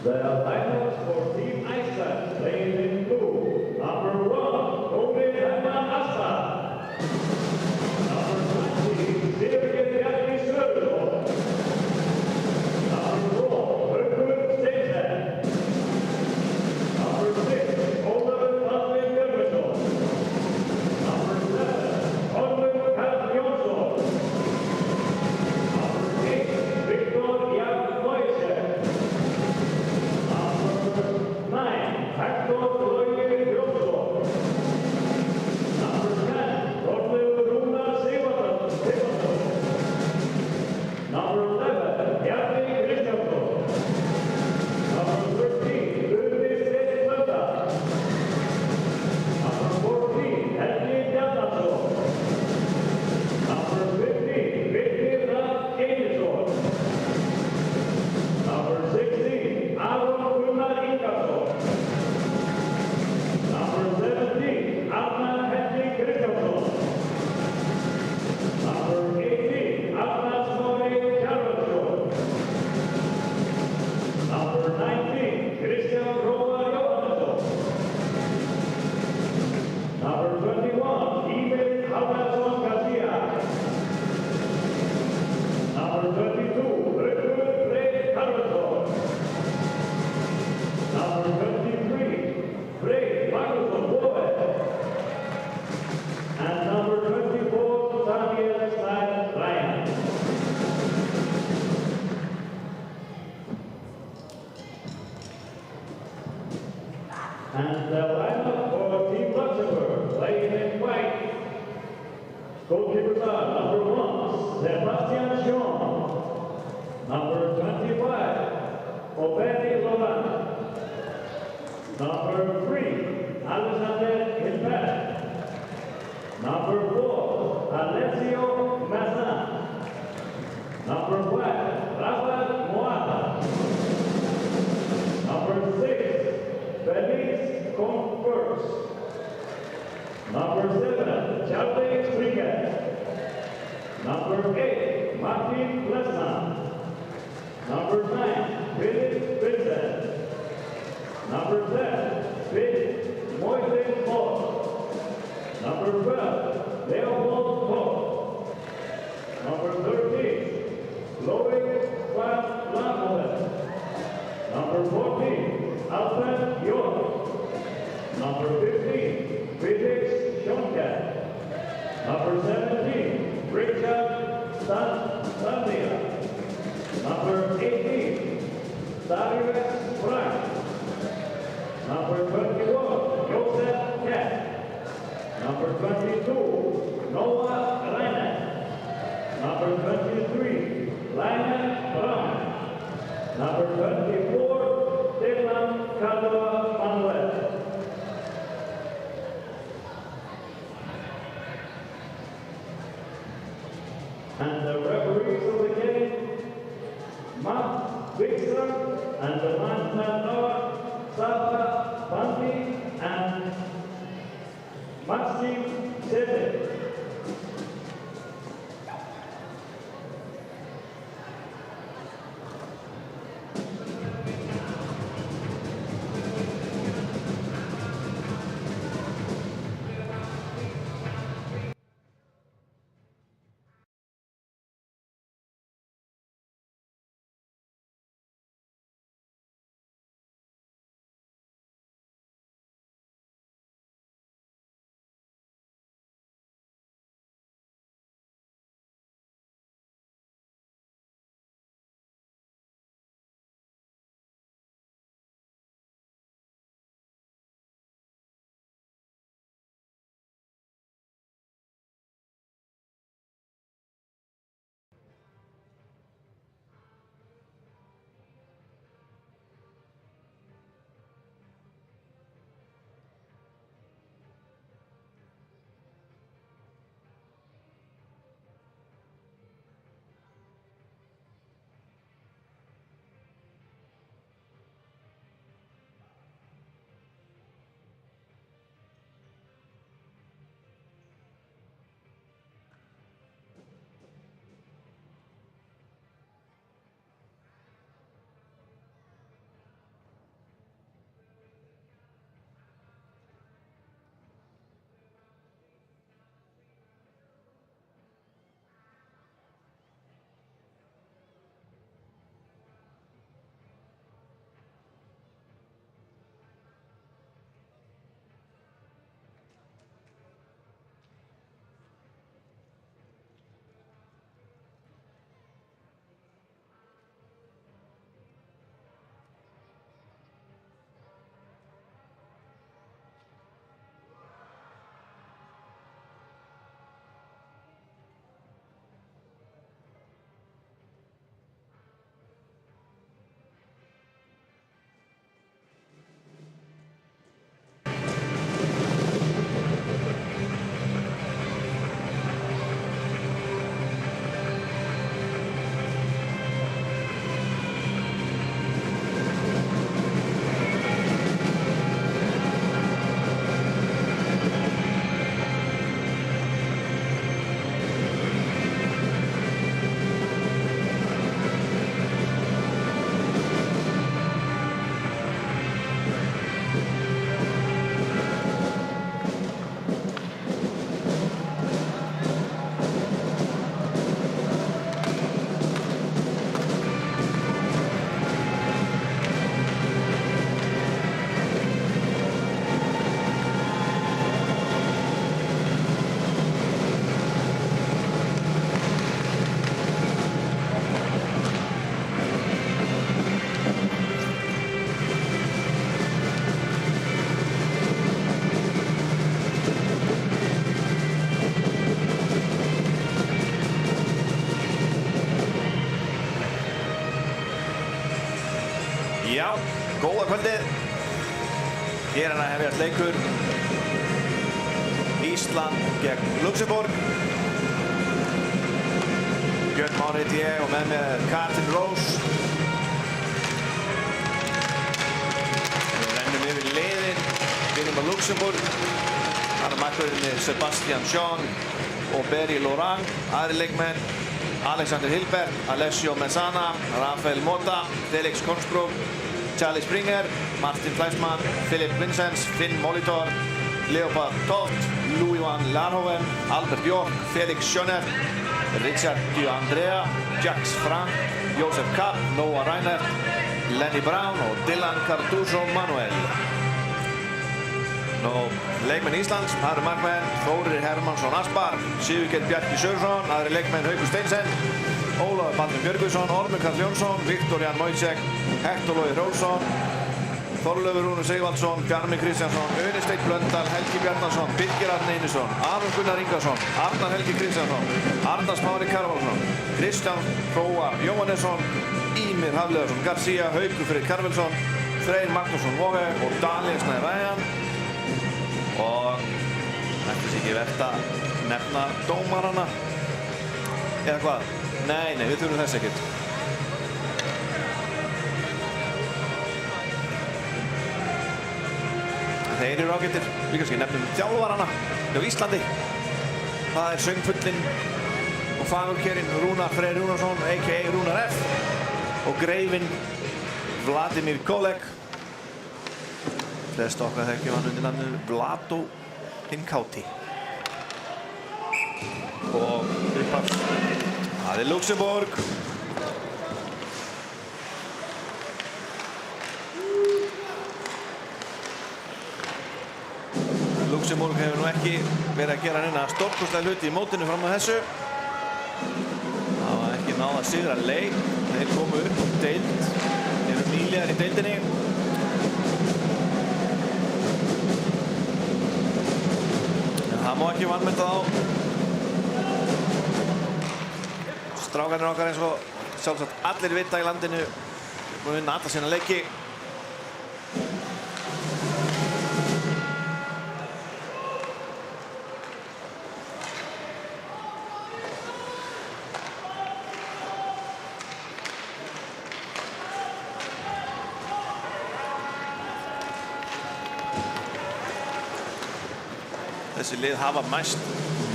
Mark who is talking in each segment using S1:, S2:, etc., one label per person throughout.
S1: The lineups for Team Iceland playing in blue. Number 1, Tony Asa. Number 20, Sirgen Bjarni Sörlund. Number 4, Haukur Steinsen. Number 6, Ólafur Baldvin Björnsson. Number 7, Torfinn Karl Jónsson. Number 8, Viktor Jan Neuscher. Number 9, Hector Logi Jónsson. Number 10, Þorleifur Rúnar Sigvaldason. Number 11, Bjarni Kristjánsson. Number 13, Guðni Steinn Blöndal. Number 14, Helgi Bjarnason. Number 15, Birgir Rafn Einarsson. Number 16, Aron Gunnar Ingarsson. Number 17, Arnar Henrik Kristjánsson. Number 18, Arnar Smári Kjarvalsson. Number 19, Kristján Róar Jóhannesson. Number 21, Ívar Haraldsson Garcia. Number 22, Haukur Freyr Karlsson. Number 23, Freyr Magnusson Boe. And number 24, Daniel Stein Ryan. And the lineup for Team Luxembourg playing in white. Goalkeepers are number 1, Sebastian Jean. Number 25, Obedi Laurent. Number 3, Alexander Hilbert. Number 4, Alessio Massin. Number 5, Rafael Moata. Number 6, Felix Converse. Number 7, Charlie Springer. Number 8, Martin Plesman. Number 9, Philip Vincent. Number 10, Fitz Moises Moss. Number 12, Leopold Koch. Number 13, Loic van Lammelen. Number 14, Alfred York. Number 15, Felix Schonke. Number 17, Richard Sandia. Number 18, Darius Frank. Number 21, Joseph Kat. Number 22, Noah Reiner. Number 23, Lionel Brown. Number 24, Stefan Caldova Manuel. And the referees of the game, Matt Wikström and the Mannsnamn Sava Banti and Maxim Sede.
S2: Já, góða kvöldið. Hér er að hefjast leikur. Ísland gegn Luxemborg. Björn Már heiti ég og með mér Katrin Rós. Við rennum yfir liðin. Byrjum á Luxemborg. Þar er markverðinni Sebastian Jean og Berry Laurent. Aðri leikmenn Alexander Hilbert, Alessio Messana, Rafael Mota, Felix Kornsbrook, Charlie Springer, Martin Fleischmann, Philip Vincents, Finn Molitor, Leopold Toft, Louis-Van Laarhoven, Albert Bjork, Felix Schönert, Richard Andrea, Jax Frank, Joseph Kapp, Noah Reinert, Lenny Brown og Dylan Cardoso Manuel. Leikmenn Íslands, það eru markmenn Þórir Hermannsson Aspar, Sigurgeir Bjarki Sörsson, aðri leikmenn Haukur Steinsen, Ólafur Baldvin Björgvinsson, Ormur Karl Jónsson, Viktor Jan Mojcek, Hektor Logi Hrólfsson, Þorleifur Rúnar Sigvaldsson, Bjarmi Kristjánsson, Auðun Steinn Blöndal, Helgi Bjarnason, Birgir Arni Einarsson, Aron Gunnar Ingarsson, Arnar Helgi Kristjánsson, Arnar Smári Karvalsson, Kristján Hróar Jóhannesson, Ímir Hafleðarsson Garcia, Haukur Freyr Karvelsson, Freyr Magnússon Våge og Daniel Snær Ræjan. Og ætti sig ekki vert að nefna dómarana eða hvað? Nei, við þurfum þess ekkert. Þeir eru ágættir. Við kannski nefnum þjálfarana hjá Íslandi. Það er söngfullinn og fagurkerinn Rúnar Freyr Rúnarsson, a.k.a. Rúnar F. og greifinn Vladimír Kolek. Flest okkar þekkjum hann undir nafninu Vlado hinn káti. Og upphafs. Það er Luxemborg. Luxemborg hefur nú ekki verið að gera neina stórkostlega hluti í mótinu fram á þessu. Það var ekki náð að sigra leik. Þeir komu upp um deild. Þeir eru nýliðar í deildinni. Það má ekki vanmeta þá. Strákarnir okkar eins og sjálfsagt allir vita í landinu búin að vinna alla sína leiki. Þessi lið hafa mæst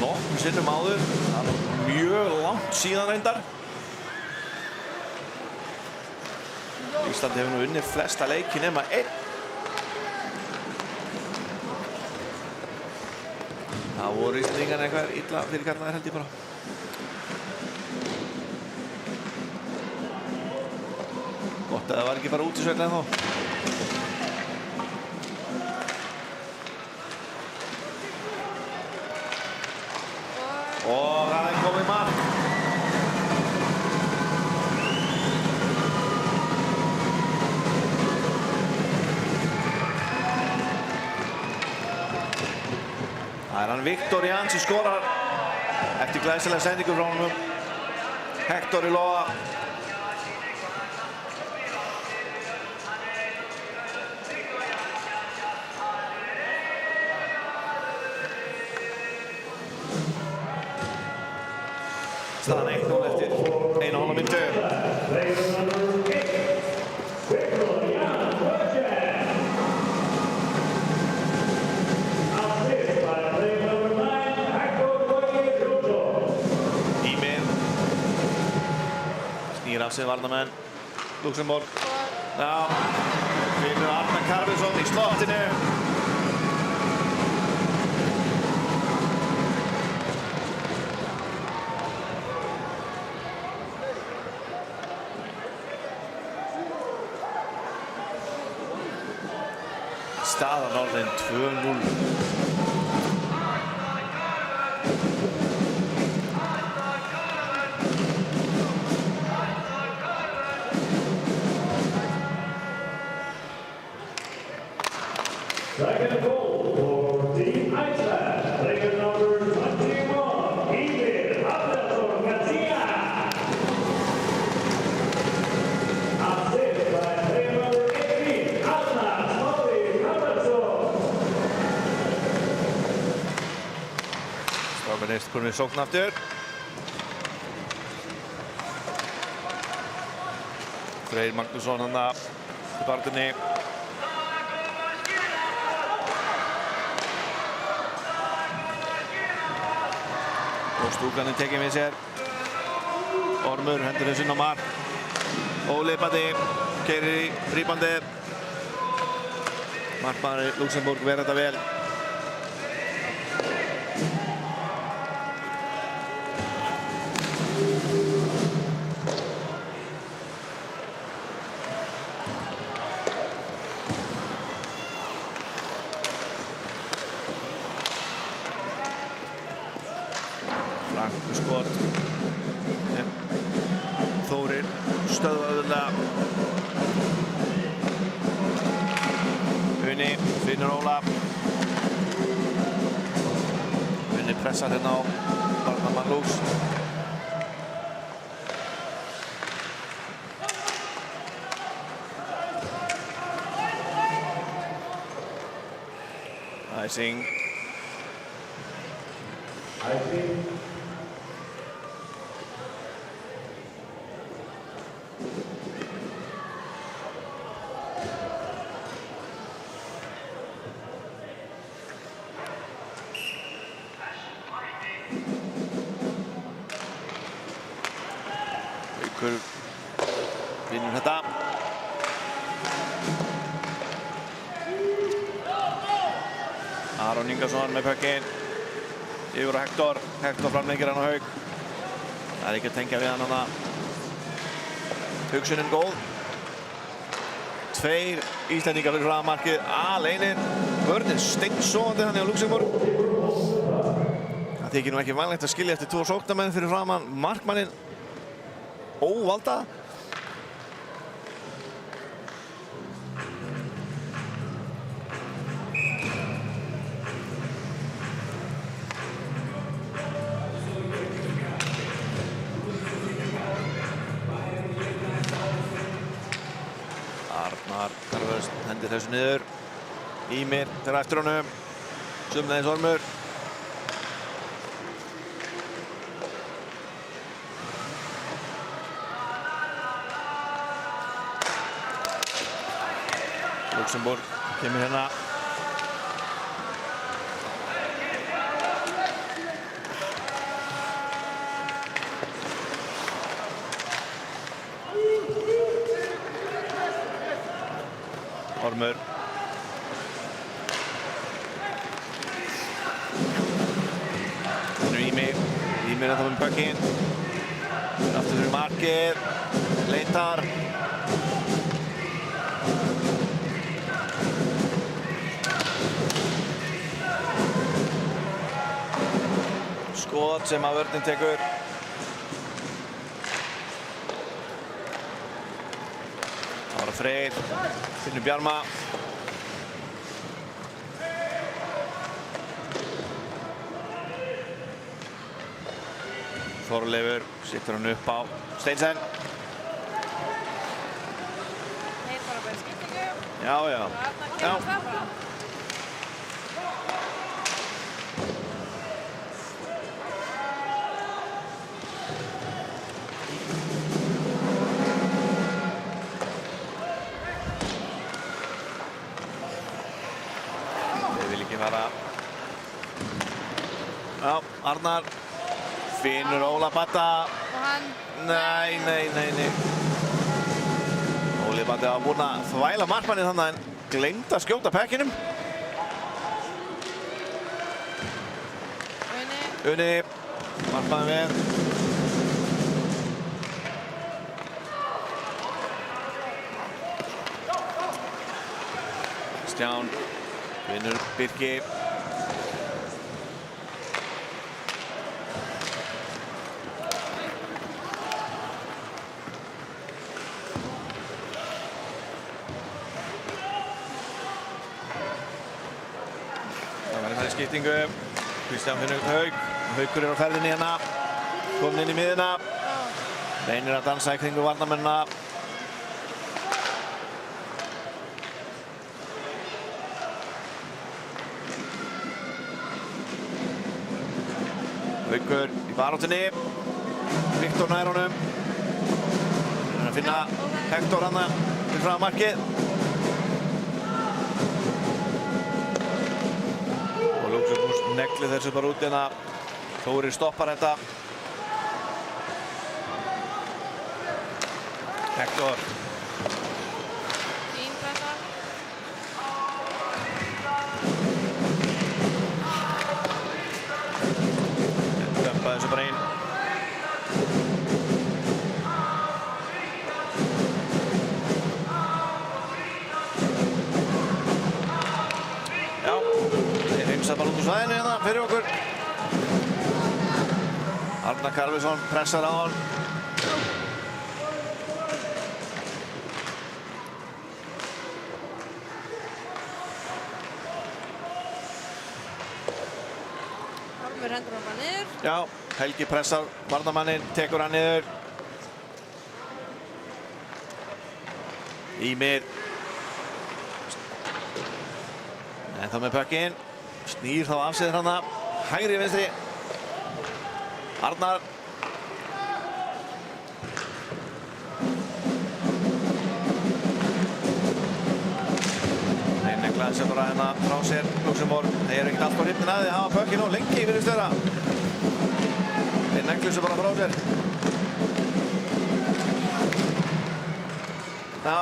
S2: nokkrum sinnum áður. Það er mjög langt síðan reyndar. Ísland hefur nú unnið flesta leiki nema einn. Það voru Íslandingarnir eitthvað illa fyrirkallaðir held ég bara. Gott að það var ekki bara út í sveitin ennþá. Og það er komið mark. Það er hann Viktor Jan sem skorar eftir glæsilega sendingu frá honum. Hektor í loga. Staðan 1-0 eftir 1,5 mínútu. Ímir snýr af sig varnarmenn Luxemborg. Já, finnur Arnar Karvelsson í slottinu. Staðan orðin 2-0.
S1: Second goal for Team Iceland, player number 21, Ímir Hafleðarsson Garcia. Assist by player number 8.
S2: Ormur komið sókn aftur. Freyr Magnússon hann í barðinni. Og stúkaninn tekið við sér. Ormur hendur þessu inn á mark. Óli Baddi keyrir í rýbandið. Markmaður Luxemburg verður þetta vel. Frankur skot. Þórir stöðvaði Unni finnur Óla. Unni pressar hérna á varnarmann Lúks. Icing. Haukur vinnur þetta. Aron Ingarsson með puckinn. Yfir á Hector. Hector framlengir hann á Hauk. Það ekki að tengja við hann hana. Hugsunin góð. 2 Íslendingar fyrir framan markið. Aleinir. Vörnin steinsofandi hann hjá Luxemburg. Það þykir nú ekki vænlegt að skilja eftir 2 sóknarmenn fyrir framan markmanninn. Óvalda. Arnar Karlvöst hendir þessu niður. Ímir fer eftir honum. Sömuleiðis Ormur. Luxemburg kemur hérna. Ormur. Ímir. Ímir þetta með puckinn. Aftur fyrir markið. Leitar. Skot sem að vörnin tekur. Ára Freyr, Finnur Bjarma. Þorleifur setur hann upp á Steinsen.
S3: Þeir fara bara í skiptingu.
S2: Já, já. Já. Já, Arnar finnur Óla Badda.
S3: Og hann...
S2: Nei. Óli Baddi var búinn að þvæla markmanninn þannig en gleymd að skjóta pekkinum. Unni, markmanninn við. Stján, finnur Birki. Skiptingu. Kristján finnur Hauk. Haukur á ferðinni hérna. Komin inn í miðuna. Reynir að dansa í kringu varnarmennina. Haukur í baráttunni. Viktor nær honum. Hann að finna Hector hana til frá markið. Og Luxemburg neglir þessu bara út en að Þórir stoppar þetta. Hector.
S3: Fín pressa.
S2: Dömpaði þessu bara inn. Já, þeir hreinsa bara út úr svæðinu hérna fyrir okkur. Arnar Karlsson pressar á hann.
S3: Ormur hendur hann bara niður.
S2: Já, Helgi pressar varnarmanninn, tekur hann niður. Ímir. En þá með pökkinn. Snýr þá af sér hana. Hægri vinstri. Arnar. Þeir negla þessu bara hérna frá sér, Luxemburg. Þeir eru ekkert allt á hrifnin að því að hafa pökkinn og lengi virðist vera. Þeir negla þessu bara frá sér. Já.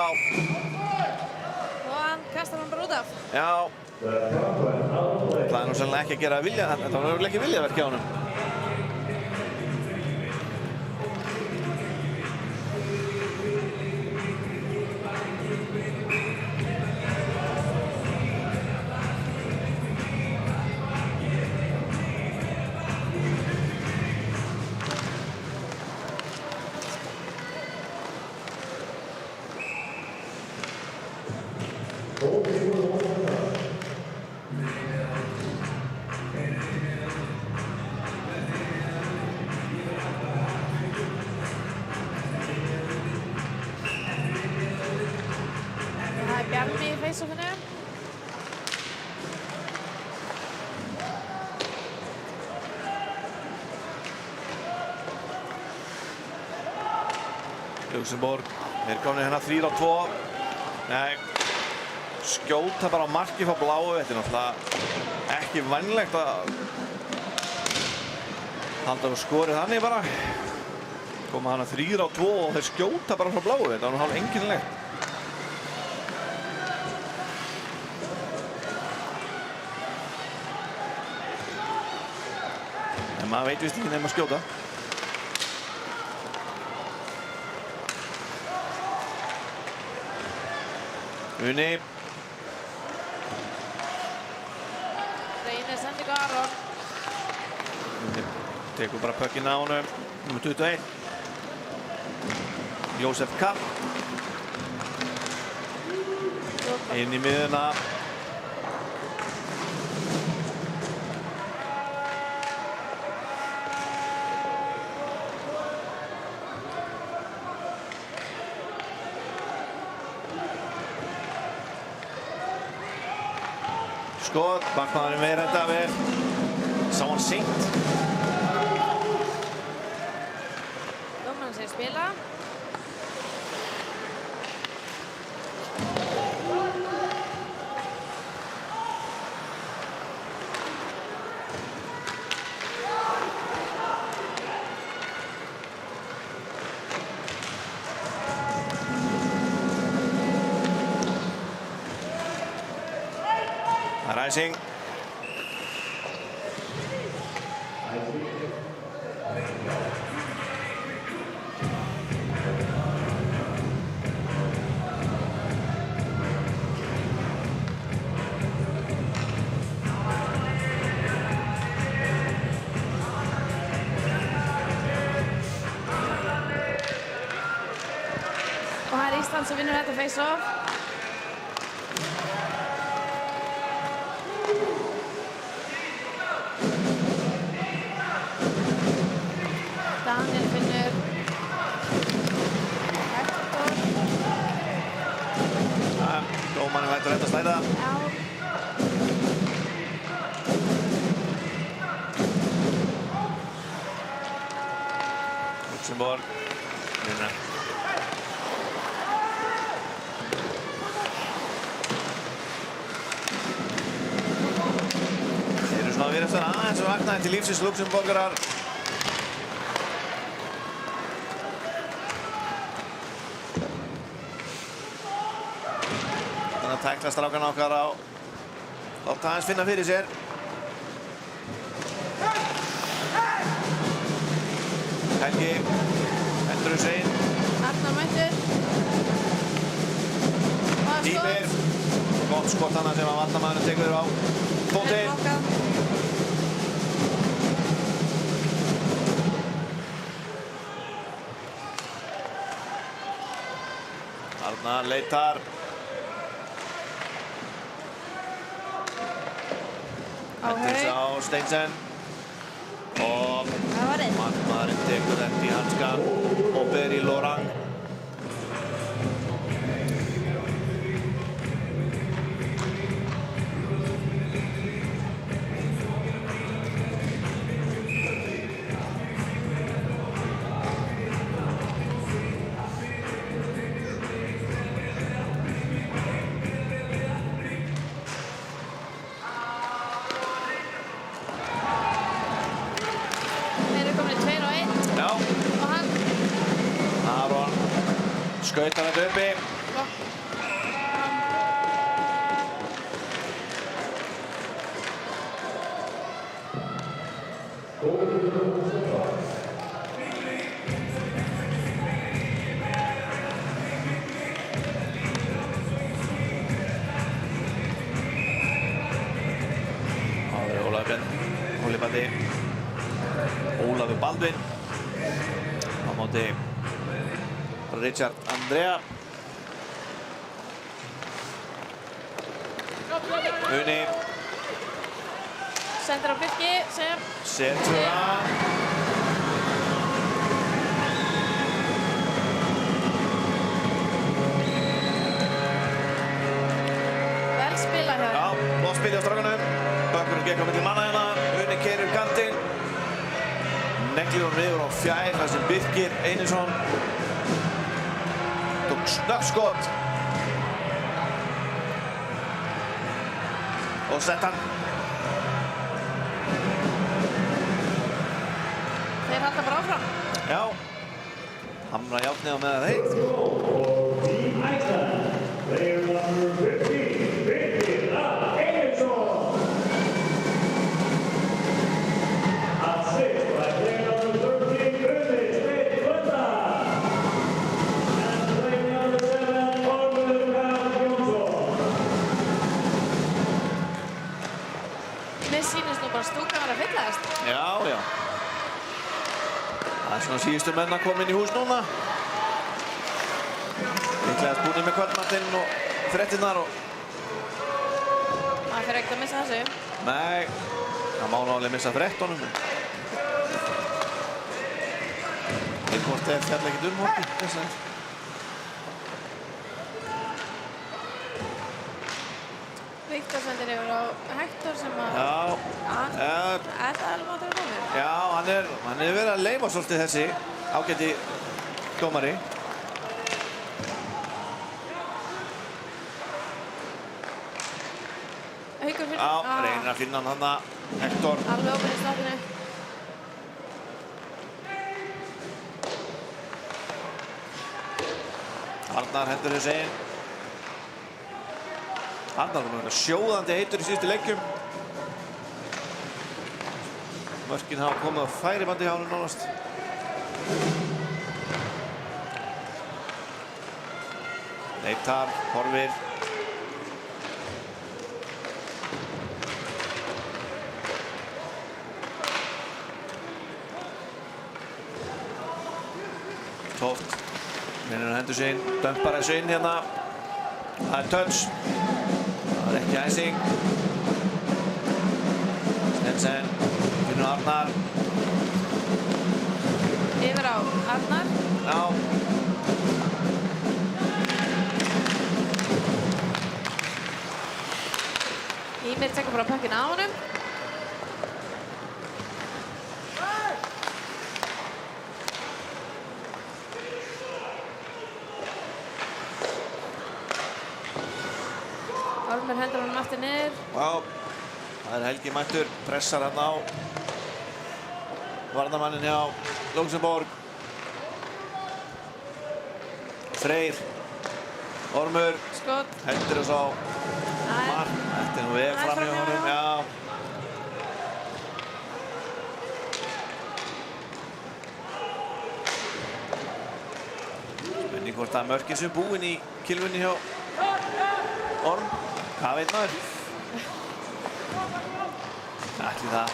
S3: Og hann kastar hann bara út af.
S2: Já. Það er nú sennilega ekki að gera vilja, þetta var náttúrulega ekki viljaverk hjá honum.
S3: Það er Bjarni í face-offinu.
S2: Luxemburg, þeir komnir hérna 3-2. Nei, skjóta bara á marki frá bláu. Þetta er náttúrulega ekki vænlegt að halda á skorið þannig bara. Koma hana 3-2 og þeir skjóta bara frá bláu. Þetta var nú hálf einkennilegt. En maður veit vist ekki nefn að skjóta. Uni.
S3: Reynir sendingu Aron.
S2: Tekur bara pökkinn á honum. Númer 21. Jósef Kapp. Inn í miðuna. Skot, bakmaðurinn meira þetta vel. Sá hann seint.
S3: Dómarinn segir spila.
S2: Rising.
S3: Og það er Ísland sem vinnur þetta face-off. Daniel finnur Hector.
S2: Dómarinn lætur þetta slæta.
S3: Já.
S2: Luxemborg. Vinna. Þeir eru svona að virðast aðeins að vakna til lífsins Luxemborgarar. Þannig að tækla strákana okkar á láta aðeins finna fyrir sér. Helgi, hendur Hussein.
S3: Arnar mættur.
S2: Dýpir. Gott skott hana sem að varnarmaðurinn tekur á fótinn. Arnar leitar. Hendur á Steinsen. Og markmaðurinn tekur þetta í hanskan og ber í Lorang. Skautar þetta uppi. Ólafur Baldvin á móti Richard Andrea. Uni.
S3: Sendur á Birki sem
S2: setur hann.
S3: Vel spila hjá.
S2: Já, flott spil hjá strákunum. Bökkurinn gekk á milli manna hérna. Uni keyrir kantinn. Neglir hún niður á fjær þar sem Birkir Einarsson tók snöggskot og sett hann.
S3: Þeir halda bara áfram.
S2: Já, hamra járnið á meðan þeir.
S1: Team Iceland, player number 15, Birkir Einarsson. Assist by player number 13, Uni Steinn-Blöndal. And player number 7, Ormur Karl Jónsson.
S3: Mér sýnist nú bara stúkan var að fyllast.
S2: Já, já. Það er svona síðustu menn að koma inn í hús núna. Líklegast búin með kvöldmattinn og fréttinnar og...
S3: Það fyrir ekkert að missa þessu.
S2: Nei, það má nálega missa fréttunum. Hvort er fjall ekkert horti, þess að.
S3: Viktor sendir yfir á Hector sem að...
S2: Já.
S3: Er það alveg að það komið?
S2: Já, hann er verið að leyfa svolítið þessi ágæti dómari.
S3: Haukur fyrir...
S2: Já, reynir að finna hann þarna, Hector.
S3: Alveg opinn í startinu.
S2: Arnar hendur Hussein. Arnar var náttúrulega sjóðandi heitur í síðustu leikjum. Mörkin hafa komið á færibandi hjá honum nánast. Leitar, horfir. Tóft. Reynir að hendur sig inn, dömpar þessu inn hérna. Það er touch. Það er ekki æsing. Stensen, finnur Arnar.
S3: Yfir á Arnar.
S2: Já.
S3: Ímir tekur bara pökkinn á honum. Ormur hendur honum aftur niður.
S2: Já, það Helgi mættur, pressar hérna á varnarmannin hjá Luxemborg. Freyr, Ormur,
S3: Skot.
S2: hendur þess á mark. Þetta nú vel fram hjá honum, já. Spurning hvort að mörkin sem búinn í kylfunni hjá Orm. Hvað veit maður? Ætli það.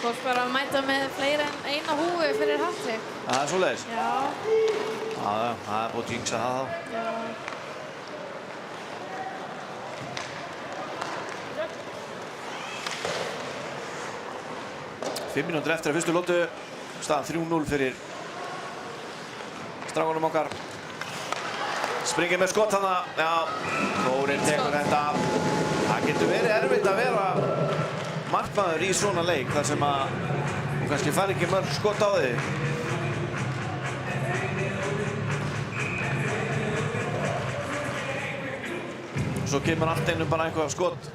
S3: Fólk bara að mæta með fleiri en eina húfu fyrir hat-trick.
S2: Það svoleiðis?
S3: Já.
S2: Já, það búið að jinxa það þá.
S3: Já.
S2: 5 mínútur eftir að fyrstu lótu. Staðan 3-0 fyrir strákunum okkar. Springir með skot hana. Já, Þórinn tekur þetta. Það getur verið erfitt að vera markmaður í svona leik þar sem að þú kannski fær ekki mörg skot á þig. Svo kemur allt einu bara eitthvað skot.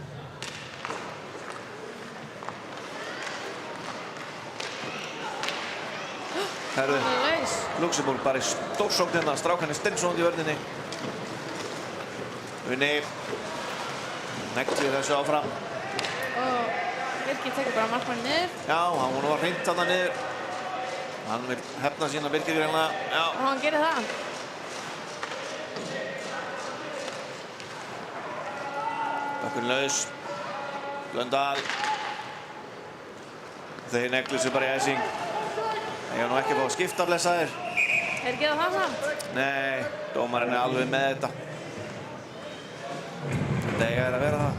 S2: Herðu, Luxemborg bara í stórsókn hérna, strákarnir steinsóðandi í vörninni. Unni neglir þessu áfram.
S3: Og Birgir tekur bara markmann niður.
S2: Já, hann var hreint þarna niður. Hann vil hefna sína Birgir greinlega. Já.
S3: Og hann gerir það.
S2: Bökkurinn laus. Blöndal. Þeir neglir sig bara í æsing. Ég var nú ekki að fá að skipta blessaðir.
S3: Ekki það samt?
S2: Nei, dómarinn alveg með þetta. Þetta eiga að vera það.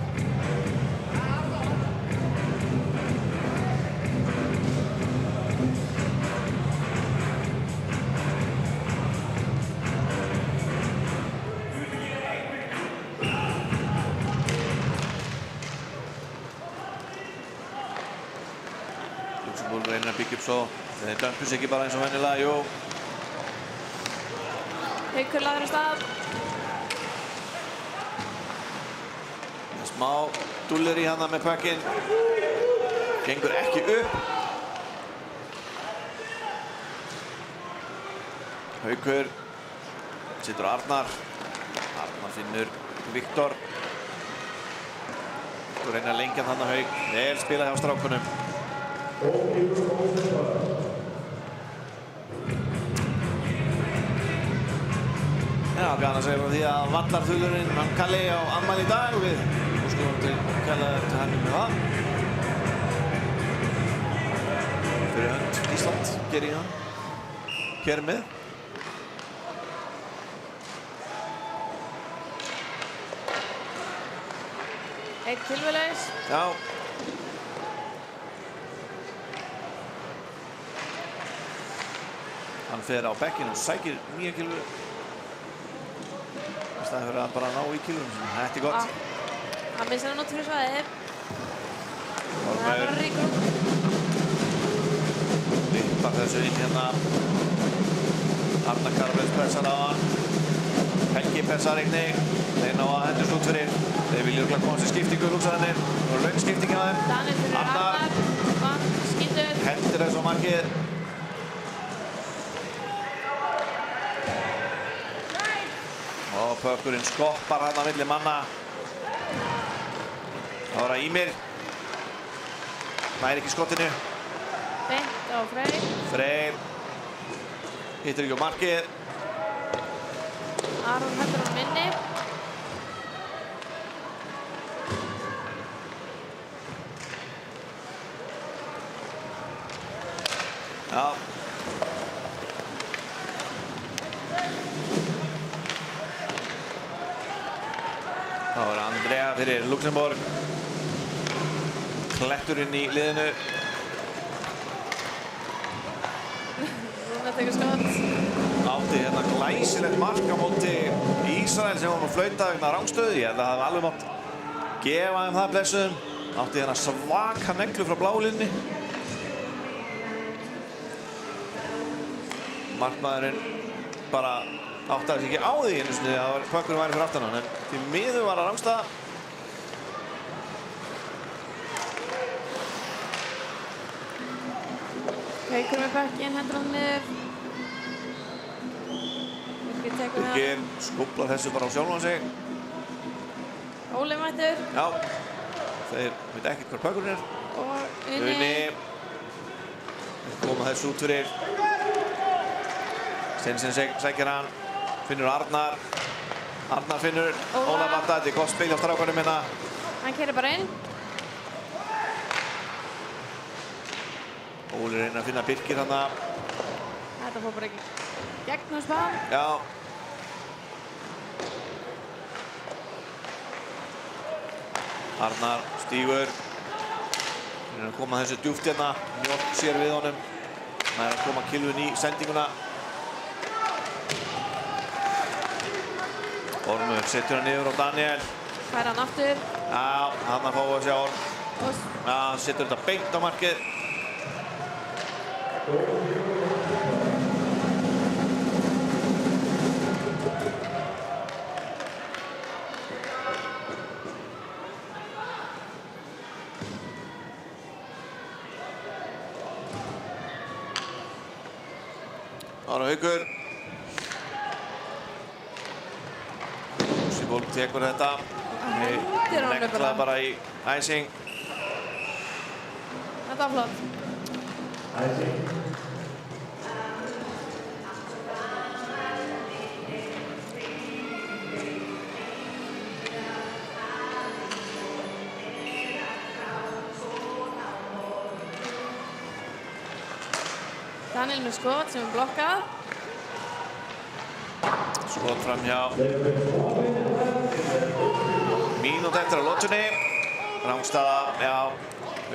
S2: Luxemborg reynir að byggja upp svo. Þeir dömpus ekki bara eins og venjulega, jú.
S3: Haukur laður á stað.
S2: Smá dúllir í hana með pökkinn. Gengur ekki upp. Haukur. Sittur Arnar. Arnar finnur Viktor. Viktor reynir að lengja þarna Hauk. Vel spilað hjá strákunum. Já, gana að segja frá því að vallarþulurinn, hann Kalli á afmæli í dag og við óskum til Kalla til hann með það. Fyrir hönd Ísland gerir hann. Hér með.
S3: Eitt kylfulegs.
S2: Já. Hann fer á bekkinn og sækir nýja kylfu. Það hefur að bara ná í kylfunum sinni. Þetta er gott.
S3: Hann missar hann út fyrir svæðið. Það er bara ríkur.
S2: Vippar þessu inn hérna. Arnar Karvel pressar á hann. Helgi pressar einnig. Þeir ná að hendast út fyrir. Þeir vilja örugglega koma sér skiptingu Luxararnir. Það var löng skipting á þeim.
S3: Danir fyrir Arnar. Vann, skýtur.
S2: Hendir þessu á markið. Og pökkurinn skoppar hann á milli manna. Það var að Ímir. Nær ekki skottinu.
S3: Beint á Freyr.
S2: Freyr. Hittir ekki á markið.
S3: Aron hendur hann minni.
S2: Já. Það var Andrea fyrir Luxemborg. Kletturinn í liðinu.
S3: Rúnar tekur skot.
S2: Átti hérna glæsilegt mark á móti Ísrael sem var nú flautað vegna rangstöðu. Ég held að það hefði alveg mátt gefa þeim það blessuðum. Átti hérna svaka neglu frá blálinni. Markmaðurinn bara áttaði sig ekki á því einu sinni að pökkurinn væri fyrir aftan hann, en því miður var að rangstaða.
S3: Haukur með pökkinn, hendur hann niður. Birgir tekur með
S2: Birgir skúplar þessu bara á sjálfan sig.
S3: Óli mættur.
S2: Já, þeir veit ekkert hver pökkurinn er.
S3: Og
S2: Uni.
S3: Uni.
S2: Koma þessu út fyrir. Steinsen sækir hann. Finnur Arnar. Arnar finnur Ólaf Matta. Þetta er gott spil hjá strákunum hérna.
S3: Hann keyrir bara inn.
S2: Óli reynir að finna Birgir þarna.
S3: Þetta fór bara ekki gegn hos hann.
S2: Já. Arnar stígur. Hann er að koma þessu djúpt hérna. Mjólk sér við honum. Það er að koma Kilvin í sendinguna. Ormur setur hann niður á Daniel.
S3: Fær hann aftur.
S2: Já, hann að fá að sjá Orm.
S3: Og
S2: Já, hann setur þetta beint á markið. Ára Haukur. Sýból tekur þetta.
S3: hendir hann
S2: Negla bara í æsing.
S3: Þetta var flott. Daniel með skot sem er blokkað.
S2: Skot fram hjá. Mínútu eftir á lotunni. Rangstaða, já.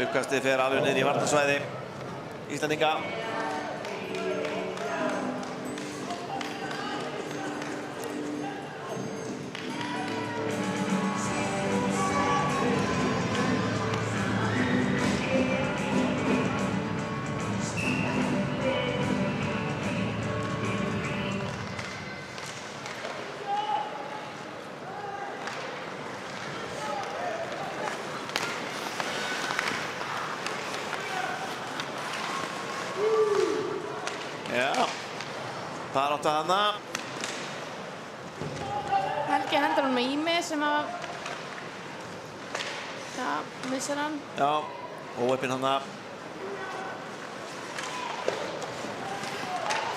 S2: Uppkastið fer alveg niður í varnarsvæði Íslendinga. Það áttu hana.
S3: Helgi hendur hann með Ími sem að missir hann.
S2: Já, óheppinn hana.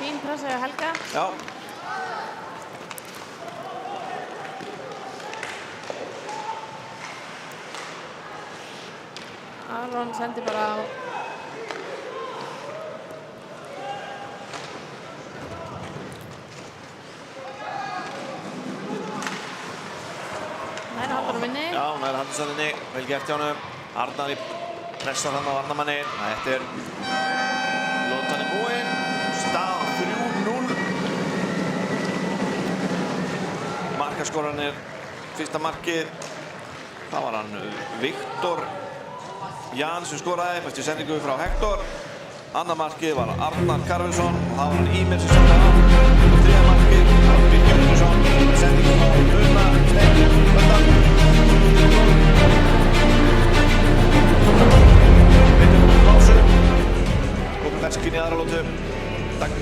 S3: Fín pressa hjá Helga.
S2: Já.
S3: Aron sendir bara á
S2: Já, hún er handisöndinni, vel gert hjá honum. Arnar í pressa þannig á varnamanni. Þetta er lotan í búinn. Staðan 3-0. Markaskoranir, fyrsta markið. Það var hann Viktor Jan sem skoraði eftir sendingu frá Hektor. Annað markið var Arnar Karvelsson og það var hann Ímir sem skoraði á. Þriðja markið var Birgir Gunnarsson, sendingu frá Una Steinunn. Við erum á pásu. Komum verskinn í aðra lótu. Takk.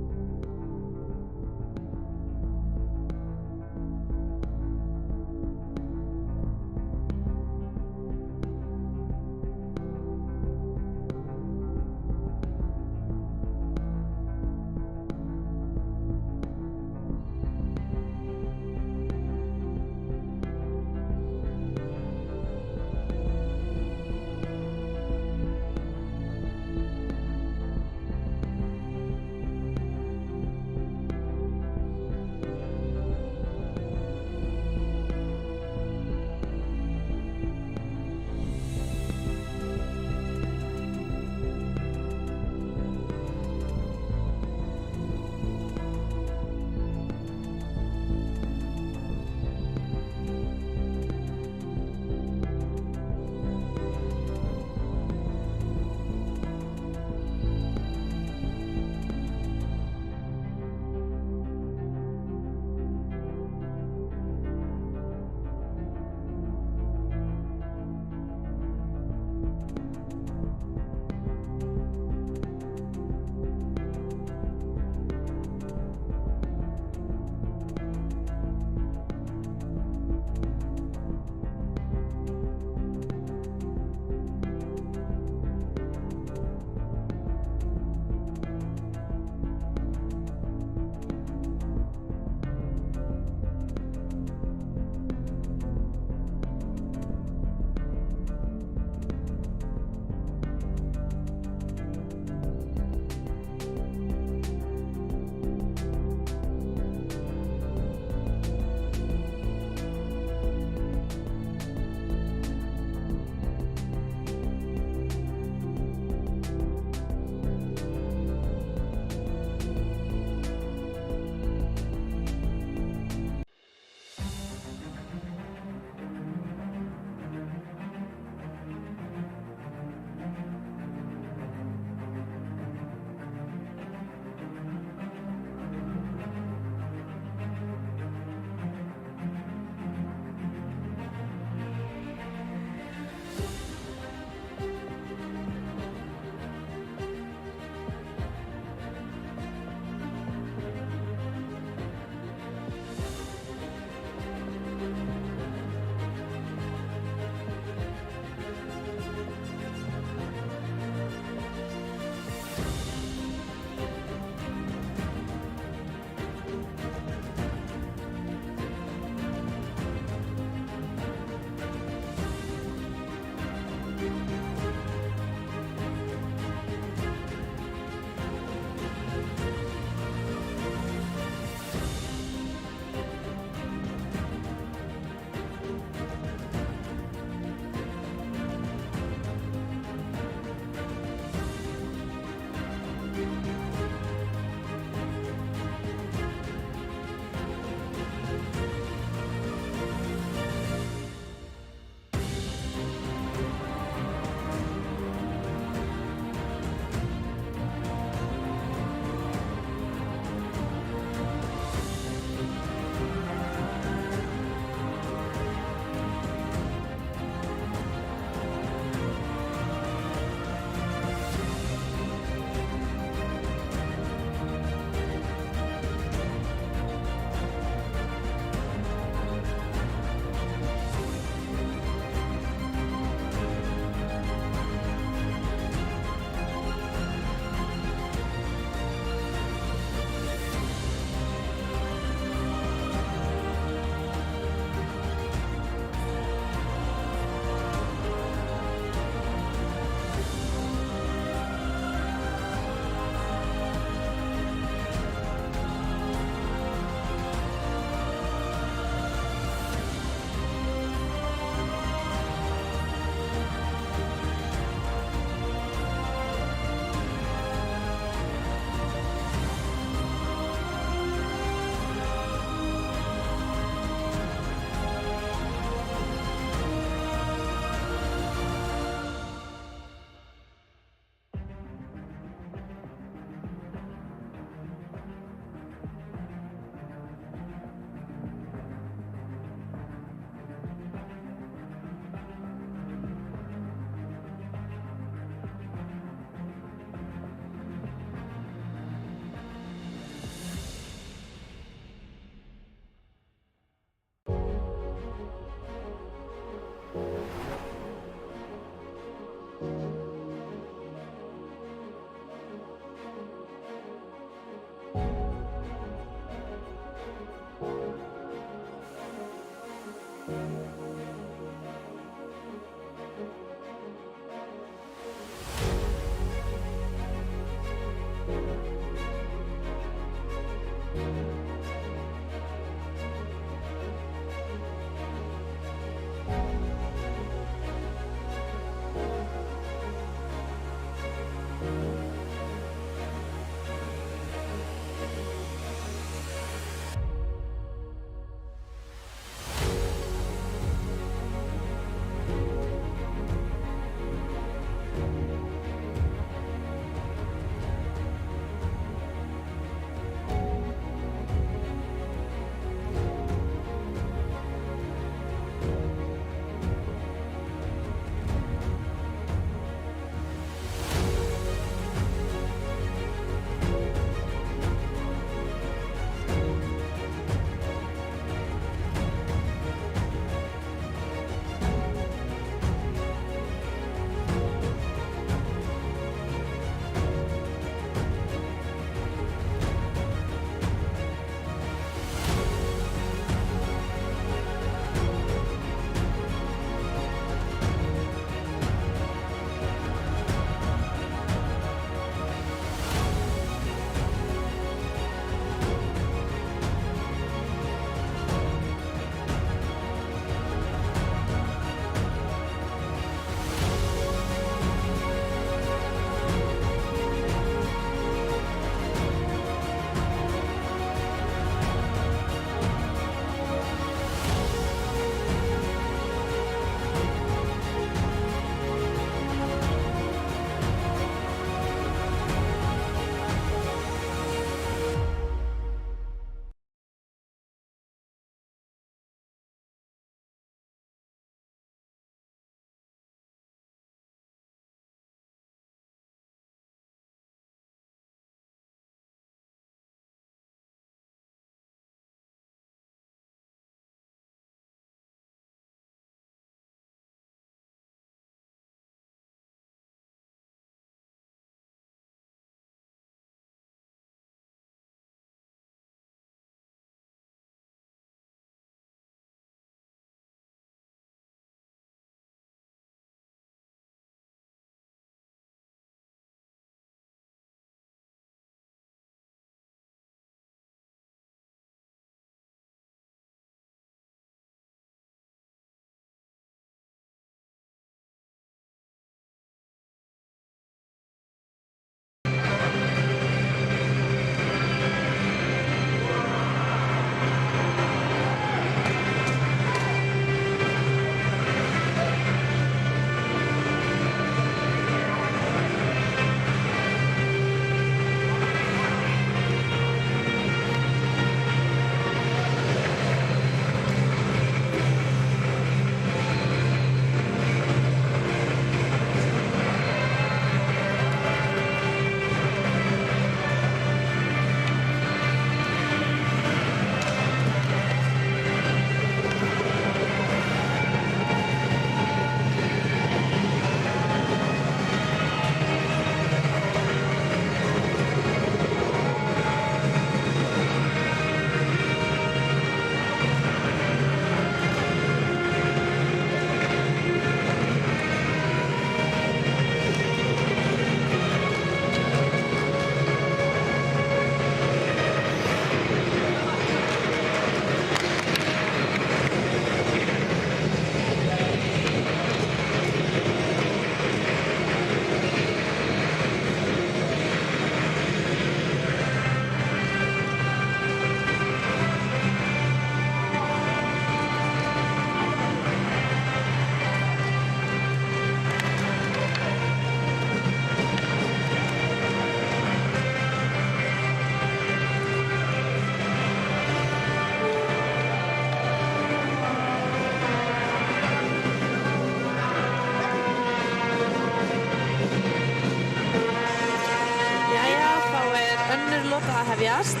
S3: eru lokað að hefjast.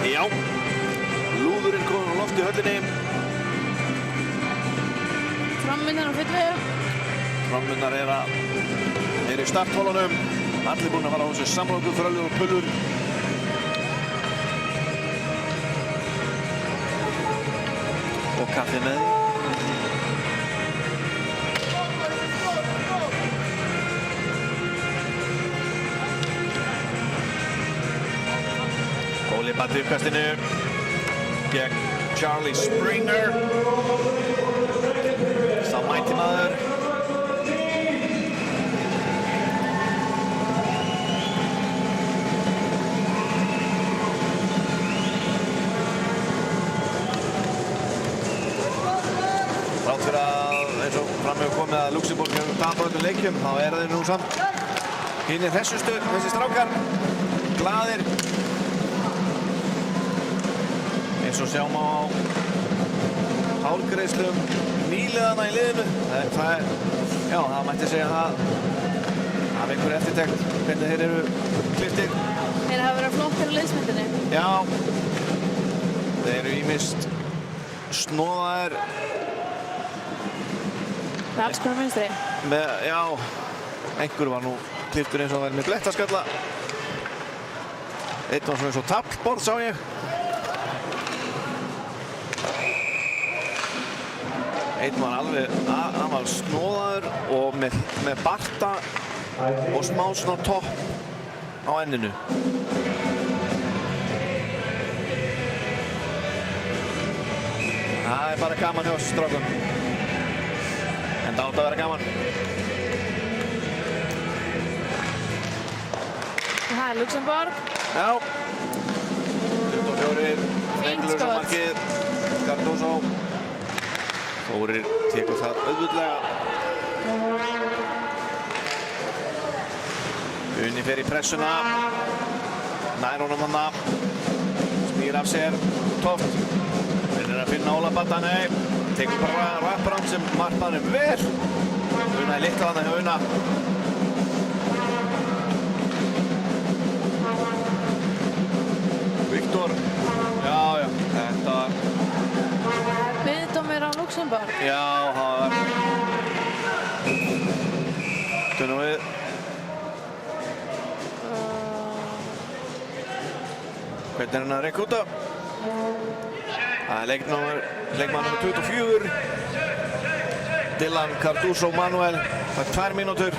S2: Já, lúðurinn kominn á loft í höllinni.
S3: Trommurnar á fullu.
S2: Trommurnar eru í starthólunum. Allir búin að fara á þessu samloku, fröllur og pullur. Og kaffi með. Óli batti uppkastinu gegn Charlie Springer. Sá mæti maður. Rátt fyrir að, eins og fram hefur komið að Luxemburg hefur tapað öllum leikjum, þá þeir nú samt hinir hressustu, þessi strákar, glaðir. Eins og sjáum á hálgreiðslum nýliðana í liðinu. Það mætti segja að af einhverju eftirtekt hvernig þeir eru klipptir.
S3: Þeir hafa verið flottir á liðsmyndinni.
S2: Já, þeir eru ýmist snóðaðir.
S3: Með alls konar mynstri.
S2: Já, einhver var nú klipptur eins og það væri með blettaskalla. Einn var svona eins og taflborð, sá ég. Einn var alveg, hann var snóðaður og með barta og smá svona topp á enninu. Það er bara gaman hjá strákum. En það átt að vera gaman.
S3: Það er Luxemburg.
S2: Já. 24.
S3: Fínt skot.
S2: Cardoso. Þórir tekur það auðvitað. Unni fer í pressuna. Nær honum hana. Snýr af sér. Tóft. Finnir að finna Óla Badda. Nei. Tekur bara rapparann sem marpaðum vel. Una er litla hana hjá Una. Viktor. Já, þetta var...
S3: Viðdómur á Luxemburg.
S2: Já, það var... Tunum við. Hvernig er hann að rekrúta? Það er leikmann nr. 24. Dylan Cardoso Manuel. Það er 2 mínútur.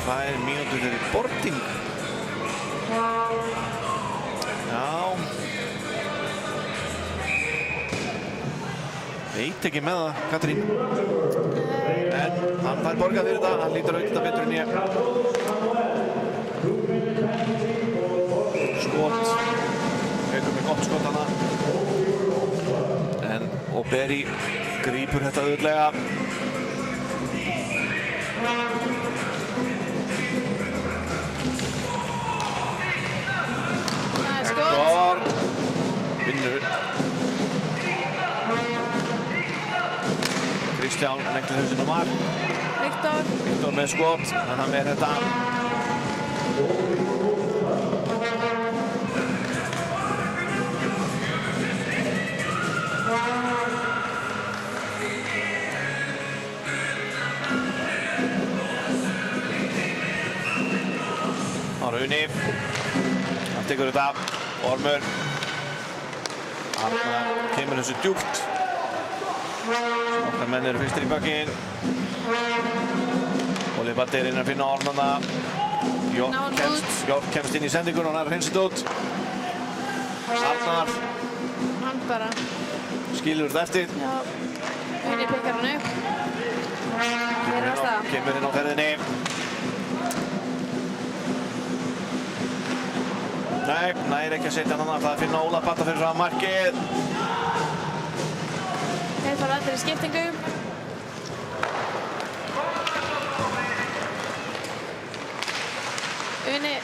S2: Það er mínútur fyrir boarding. Já. Veit ekki með það, Katrín. En hann fær borgað fyrir þetta, hann lítur auðvitað betur en ég. Skot. Haukur með gott skot hana. Og Berry grípur þetta auðvitað.
S3: Það er skot.
S2: Vinnur. Kristján neglir hausinn á mark. Viktor með skot, en hann er þetta. Runi. Hann tekur þetta. Ormur. Hann kemur þessu djúpt. Okkar menn eru fyrstir í bakkinn. Óli Baddi er inn að finna Ormana. Jórn kemst inn í sendingun og hann er hreinsið út. Arnar.
S3: Hann bara
S2: skilur þetta eftir.
S3: Já. Uni pikkar hann upp. Hér á stað.
S2: Kemur inn á ferðinni. Nei, næri ekki að setja hann annað. Það finna Óla Badda fyrir frá markið.
S3: Þeir fara allir í skiptingu. Uni.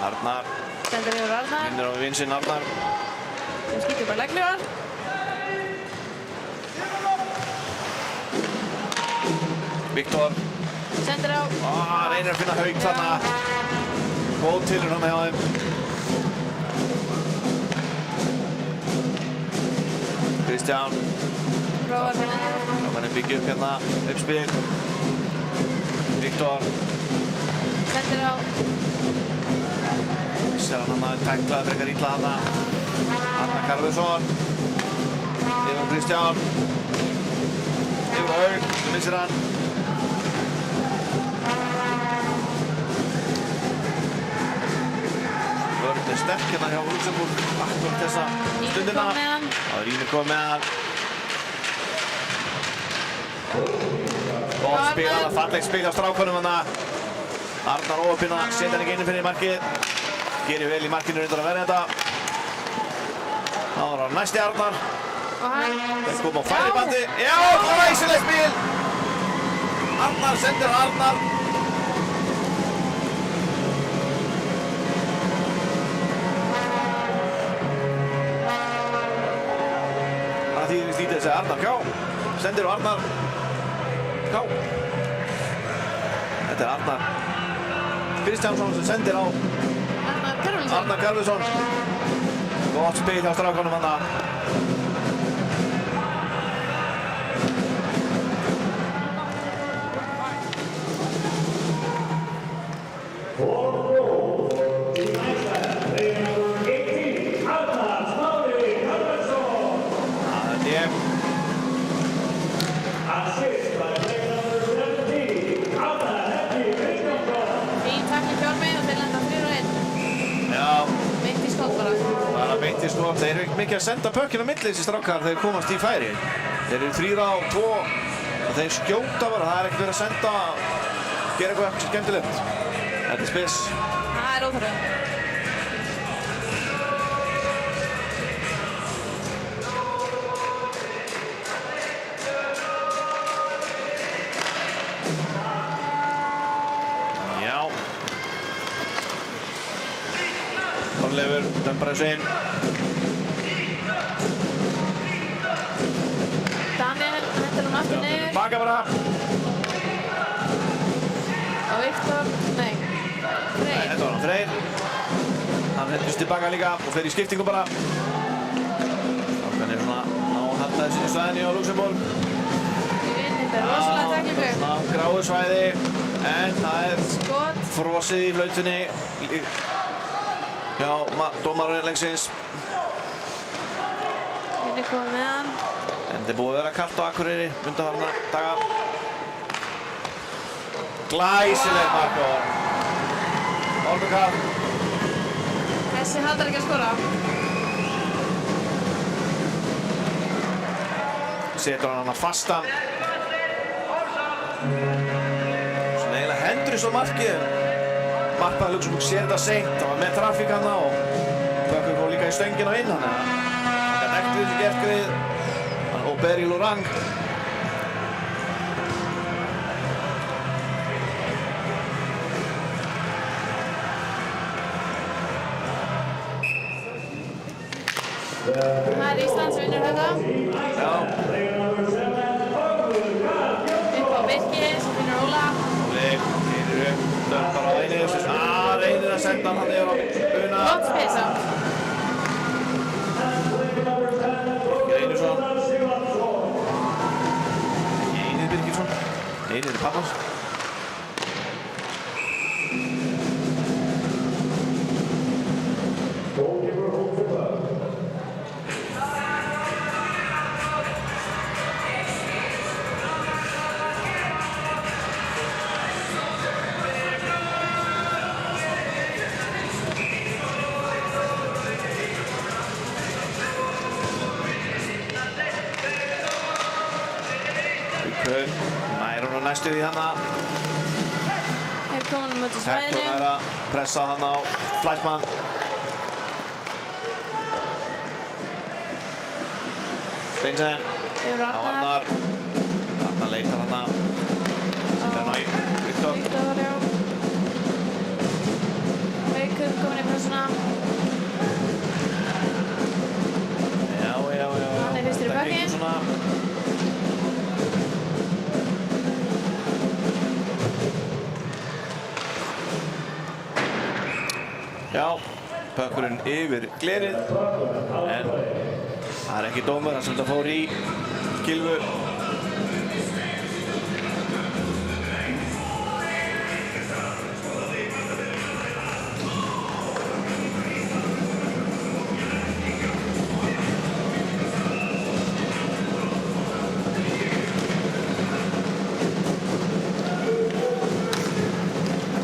S2: Arnar
S3: Sendir yfir Arnar.
S2: vinnur á vinsinn Arnar.
S3: Þeir skýtur bara legglegar.
S2: Viktor.
S3: Sendir á.
S2: Reynir að finna Hauk þarna. Góð tilraun hjá þeim. Kristján.
S3: Prófar fyrir henni.
S2: Hann byggja upp hérna uppspil. Viktor.
S3: Sendir á.
S2: Sér hann að tæklaði frekar illa þarna. Arnar Karlsson. Yfir Kristján. Yfir Hauk. Missir hann. Vörn sterk hérna hjá Luxemburg. Akkur þessa stundina.
S3: Kom með hann.
S2: Rýnir kom með hann. Gott spil hana, fallegt spil á strákunum hana. Arnar óöppina, setja hann ekki inn fyrir markið. Gerir vel í markinu reyndar að verja þetta. Það var næsti Arnar.
S3: Og hann.
S2: Þeir koma á færibandi. Já, glæsilegt spil! Arnar sendir Arnar. Það þýðir slítið að segja Arnar Ká. Sendir á Arnar Ká. Þetta er Arnar Kristjánsson sem sendir á Arnar Karlsson. Gott spil hjá strákunum hana. Þeir eru ekki mikið að senda pökkinn á milli þessi strákar þegar komast í færi. Þeir eru 3 á 2 og þeir skjóta bara. Það er ekkert verið að senda, gera eitthvað skemmtilegt. Þetta er spes.
S3: Það er óþarfi.
S2: Já. Þorleifur dömbrar þessu inn.
S3: Daniel hendur hann aftur niður.
S2: Baka bara.
S3: Og Viktor, nei, Freyr.
S2: Þetta var hann Freyr. Hann hendist tilbaka líka og fer í skiptingu bara. Strákan er svona á að halda þessi svæðinni á Luxemburg.
S3: Þetta er rosalega teklingu.
S2: Svona gráu svæði, en það er
S3: Skot.
S2: frosið í flautunni hjá dómarinn leiksins.
S3: Henni komið með hann.
S2: En þetta er búið að vera kalt á Akureyri undanfarna daga. Glæsilegt mark og Ormur Karl.
S3: Þessi haldar ekki að skora.
S2: Setur hann fastan. Svona eiginlega hendur þessu markið. Markmaður Luxemburg sér þetta seint. Það var með trafík hana og Bökkur fór líka í stöngina inn hann. Það er ekkert við gert greið. Og Berry Lorang.
S3: Það er Ísland sem vinnur þetta.
S2: Já.
S3: Upp á Birki sem vinnur Óla.
S2: Óli, hýrir upp, dömpar á Reynir. Reynir að senda hann yfir á Una.
S3: Gott spil samt.
S2: Reynisson. Einir Birgisson. Einir er pappans. Nær hún á næstu því hana.
S3: Er komin á móti
S2: Hektor
S3: svæðinu.
S2: er að pressa hann á Fleischmann. Steinsen
S3: Yfir
S2: á
S3: Arnar.
S2: Arnar. Arnar leitar hana. Þetta er næg. Viktor.
S3: Viktor, já. Haukur komin
S2: Já, pökkurinn yfir glerið. En það ekki dómur, það sem þetta fór í Gylfu.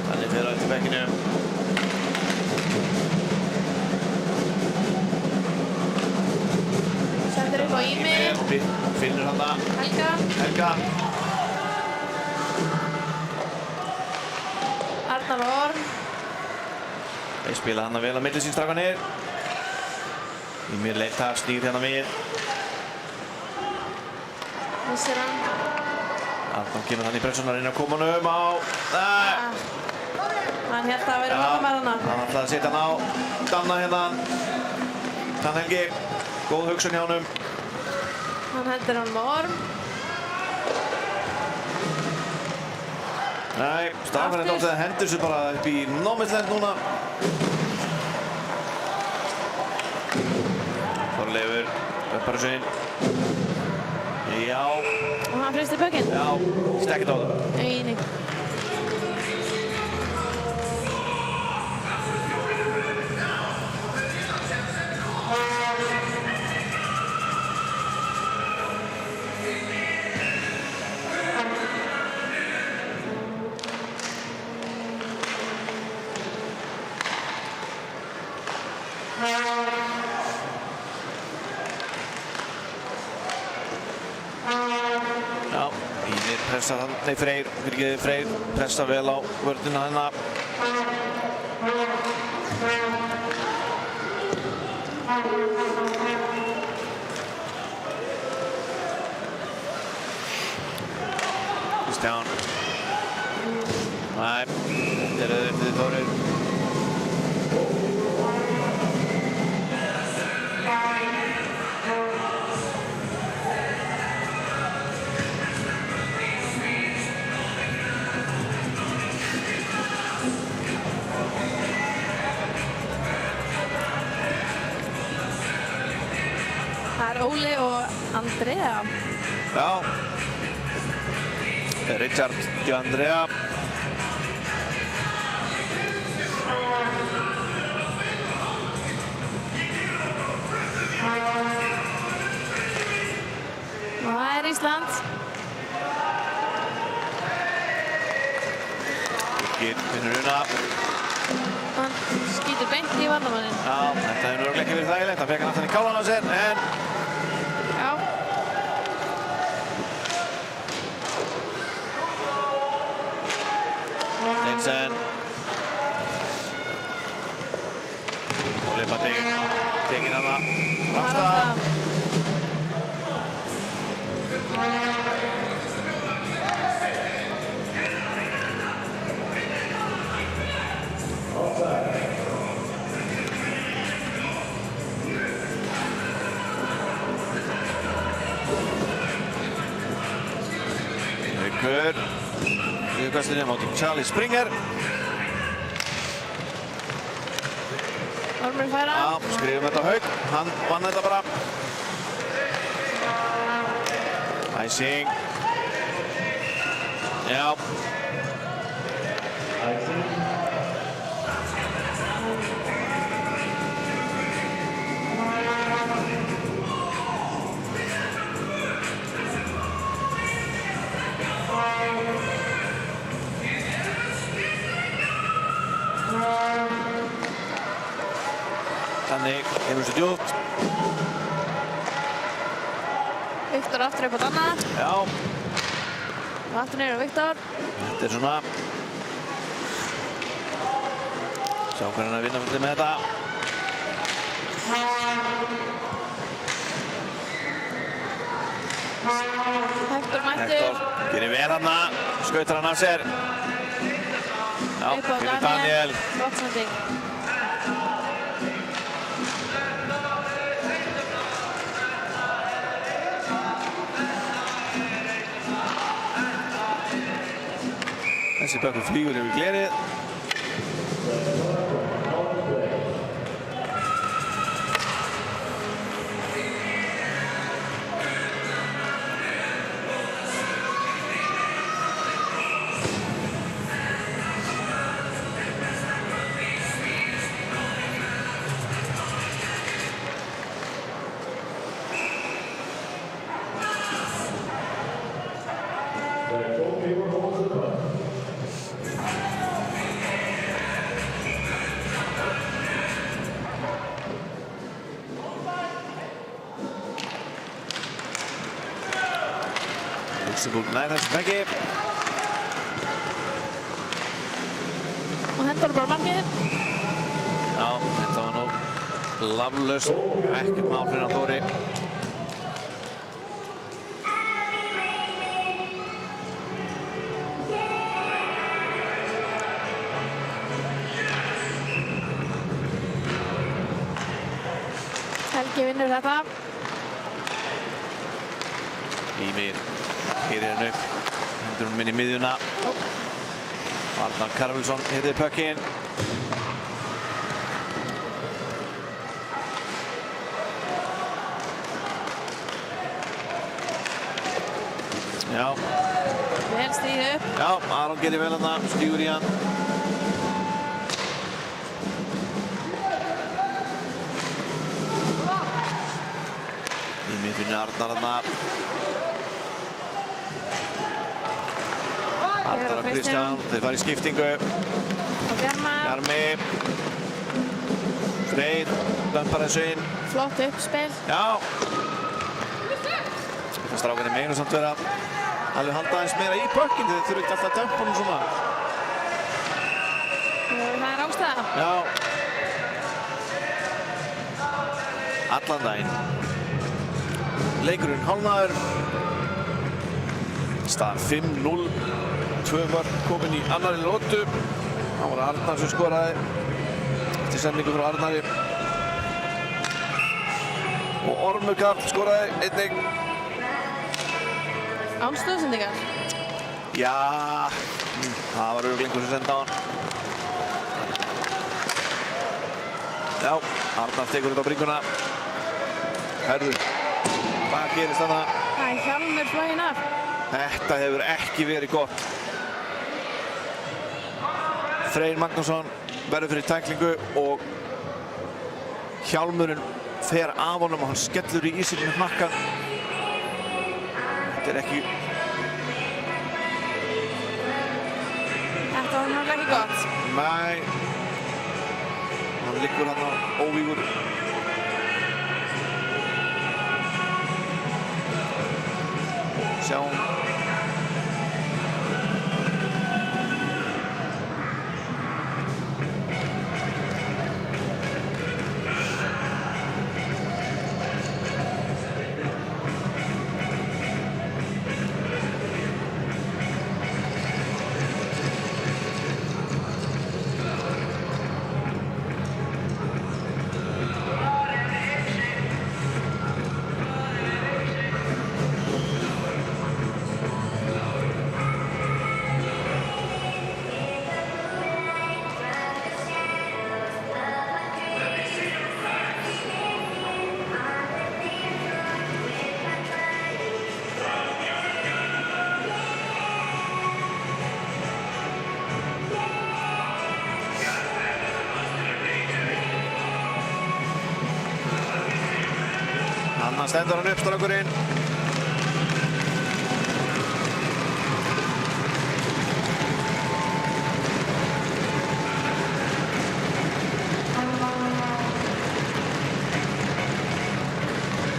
S2: Þannig fyrir eftir bekkinu.
S3: Sendir upp á Ími.
S2: Finnur hann það. Helga.
S3: Arnar Orm.
S2: Þeir spila hann vel á milli sín strákanir. Ímir leita snýr hérna við.
S3: Missir hann.
S2: Arnar kemur hann í pressunar inn á komanum á...
S3: Hann hélt að vera með hana.
S2: Hann ætlaði að setja hann á Danna hérna. Tann Helgi. Góð hugsun hjá honum.
S3: Hann hendur hann með Orm.
S2: Nei, strákarinn dálítið hendur sér bara upp í nómislend núna. Þorleifur, bara sinn. Já.
S3: Og hann hristir pökkinn.
S2: Já, stekkit á það.
S3: Nei.
S2: Já, Ímir pressar hann, nei Freyr pressar vel á vörnina hérna. Kristján. Nei, þetta er auðvitað Þórir.
S3: Það er Óli og Andrea.
S2: Já. Richard og Andrea.
S3: Og það er Ísland.
S2: Birgir finnur una.
S3: Hann skýtur beint í varnarmanninn.
S2: Já, þetta hefur örugglega ekki verið þægilegt. Hann fekk hann aftan í kálan á sér, en...
S3: Já.
S2: Steinsen. Óli Batti tekinn hana. Rafstad. Haukur. Yfirkastinni á móti Charlie Springer.
S3: Ormur færa.
S2: Já, skrifum þetta á Hauk. Hann vann þetta bara. Æsing. Já. Þannig hefur þessu djúpt.
S3: Viktor aftur upp á Danna.
S2: Já.
S3: Og aftur niður á Viktor.
S2: Þetta er svona. Sjá hvernig hann vinna með þetta.
S3: Hektor mættur.
S2: Hektor gerir vel hana. Skautar hann af sér. Já,
S3: Upp á
S2: fyrir Daniel.
S3: Flott sending.
S2: Þessi bökkur flýgur yfir glerið. Flexible, nei þessum ekki.
S3: Og hendur bara markið.
S2: Já, þetta var nú laflaust, ekkert mál fyrir hann Þóri.
S3: Helgi vinnur þetta.
S2: Ímir hýrir hann upp, hendur hún inn í miðjuna. Arnar Karlsson hittir puckinn. Já.
S3: Vel stíð upp.
S2: Já, Aron gerir vel hann, stígur í hann. Ímir finnir Arnar hann. Arnar og Kristján, þeir fara í skiptingu.
S3: Og
S2: Bjarmi. Freyr, dömpar þessu inn.
S3: flott uppspil.
S2: Já. Þetta strákarnir meginu samt vera alveg halda aðeins meira í puckinn, þeir þurfa ekki alltaf að dömpa honum svona.
S3: Það er ástæða.
S2: Já. Allan daginn. Leikurinn hálfnaður. Staðan 5-0. 2 mörk komin í annarri lotu. Það var Arnar sem skoraði eftir sendingu frá Arnari. Og Ormur Karl skoraði einnig.
S3: Án stöðsendingar.
S2: Já, það var örugglega einhver sem sendi á hann. Já, Arnar tekur þetta á bringuna. Herðu, hvað gerist þarna?
S3: Það er Hjálmur floginn af.
S2: Þetta hefur ekki verið gott. Freyr Magnússon verður fyrir tæklingu og Hjálmurinn fer af honum og hann skellur í ísinn með hnakkan. Þetta er ekki...
S3: Þetta var náttúrulega ekki gott.
S2: Nei. Hann liggur hann á óvígur. Sjáum. Annars stendur hann upp, strákurinn.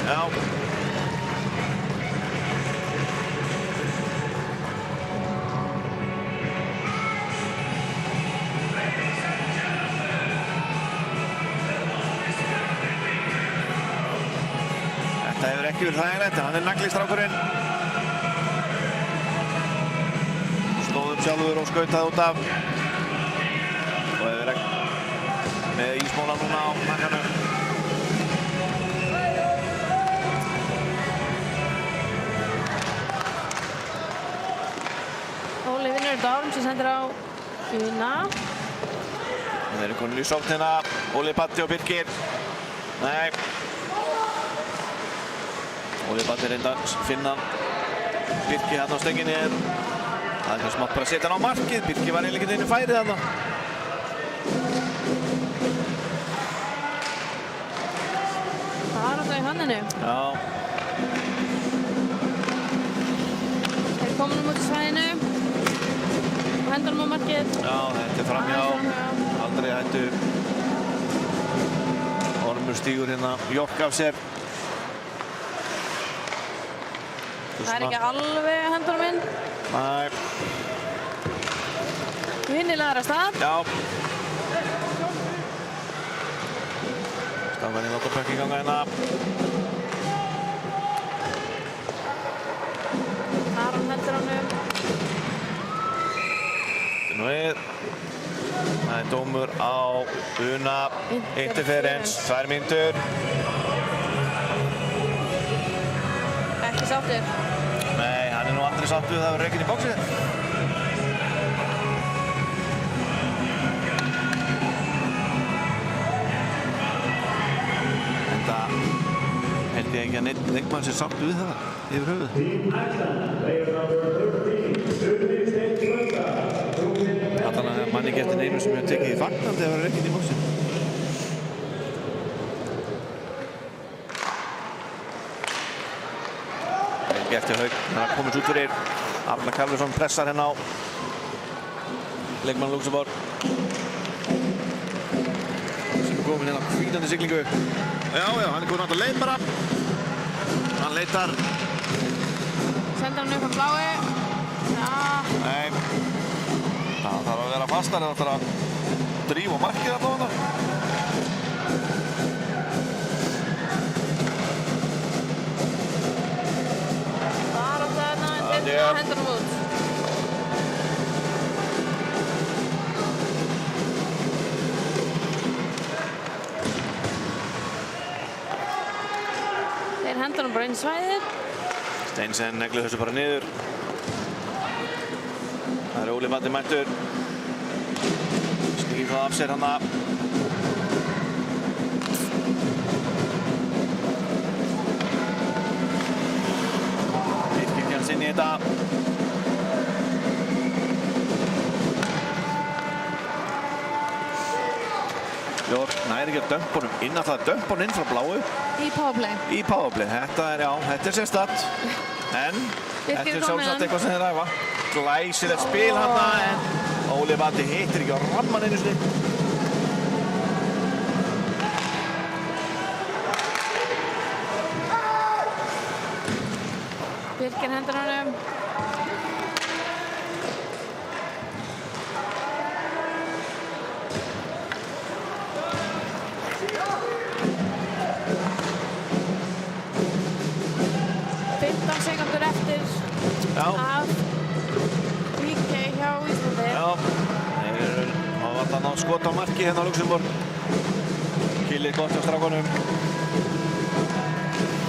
S2: Já. Þetta hefur ekki verið þægilegt, en hann er naglistrákurinn. Stóðum sjálfur og skautaði út af. Og hefur ekki með ísmóla núna á nakkanum.
S3: Óli vinnur þetta Orm sem sendir á Una.
S2: Þeir eru komin í sóknina. Óli, Patti og Birkir. Nei. Óli Patti reynda að finna Birki hann á stönginni. Það er kannski mátt bara setja hann á markið. Birki var eiginlega ekki einu færið þarna.
S3: Það var alltaf í höndinu.
S2: Já.
S3: Þeir komin út í svæðinu. Og hendur hann á markið.
S2: Já, þetta er framhjá. Aldrei hættu. Ormur stígur hérna jokk af sér.
S3: Það er ekki alveg að henda honum inn.
S2: Nei.
S3: Vinnilegar af stað.
S2: Já. Stafan í notapökk í ganga hérna.
S3: Aron hendur honum.
S2: Nú við. Það er dómur á Una. Interference. 2 mínútur.
S3: Ekki sáttur.
S2: Nei, hann er nú aldrei sáttur við það að vera rekinn í bóksið. Þetta held ég ekki að neitt leikmann sé sáttur við það yfir höfuð.
S1: Team Iceland, player number 13, Sturli Steinslunda.
S2: Allan að manni getur neinu sem hefur tekið í fagnandi að vera rekinn í bóksið. Eftir Hauk, hann er komið út fyrir. Arnar Karlsson pressar hérna á leikmann Luxemburg sem er komin hérna á hvítandi siglingu. Já, hann er komin alltaf leið bara. Hann leitar.
S3: Sendur hann upp á blái. Já.
S2: Nei. Það þarf að vera fastar eða þarf að drífa markið alltaf þarna.
S3: Hendur hann út. Þeir hendur hann bara inn í svæðið.
S2: Steinsen neglir þessu bara niður. Það er Óli Matti mættur. Sníkir það af sér hana. Inn í þetta. Jór næri ekki að dömpa honum inn, að það dömpa honum inn frá bláu.
S3: Í powerplay.
S2: Í powerplay. Þetta er, já, þetta er sérstakt. En þetta er sjálfsagt eitthvað sem þeir ræfa. Glæsilegt spil hana, en Óli Matti hittir ekki á ramman einu sinni.
S3: Birkir hendur honum. Sekundur eftir af PK hjá Íslandi.
S2: Já, þeir hafa alltaf nátt skot á marki hérna á Luxemburg. Kýlið gott hjá strákunum.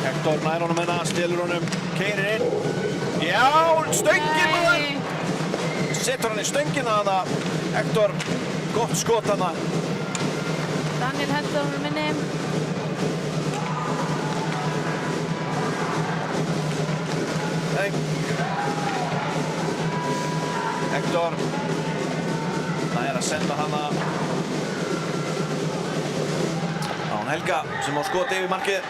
S2: Hector nær honum hérna, stelur honum, keyrir inn. Já, stöngin maður! Setur hann í stöngina þarna. Hector, gott skot þarna.
S3: Daniel hendur honum inni.
S2: Nei. Hector. Það er að senda hana á hann Helga sem á skot yfir markið.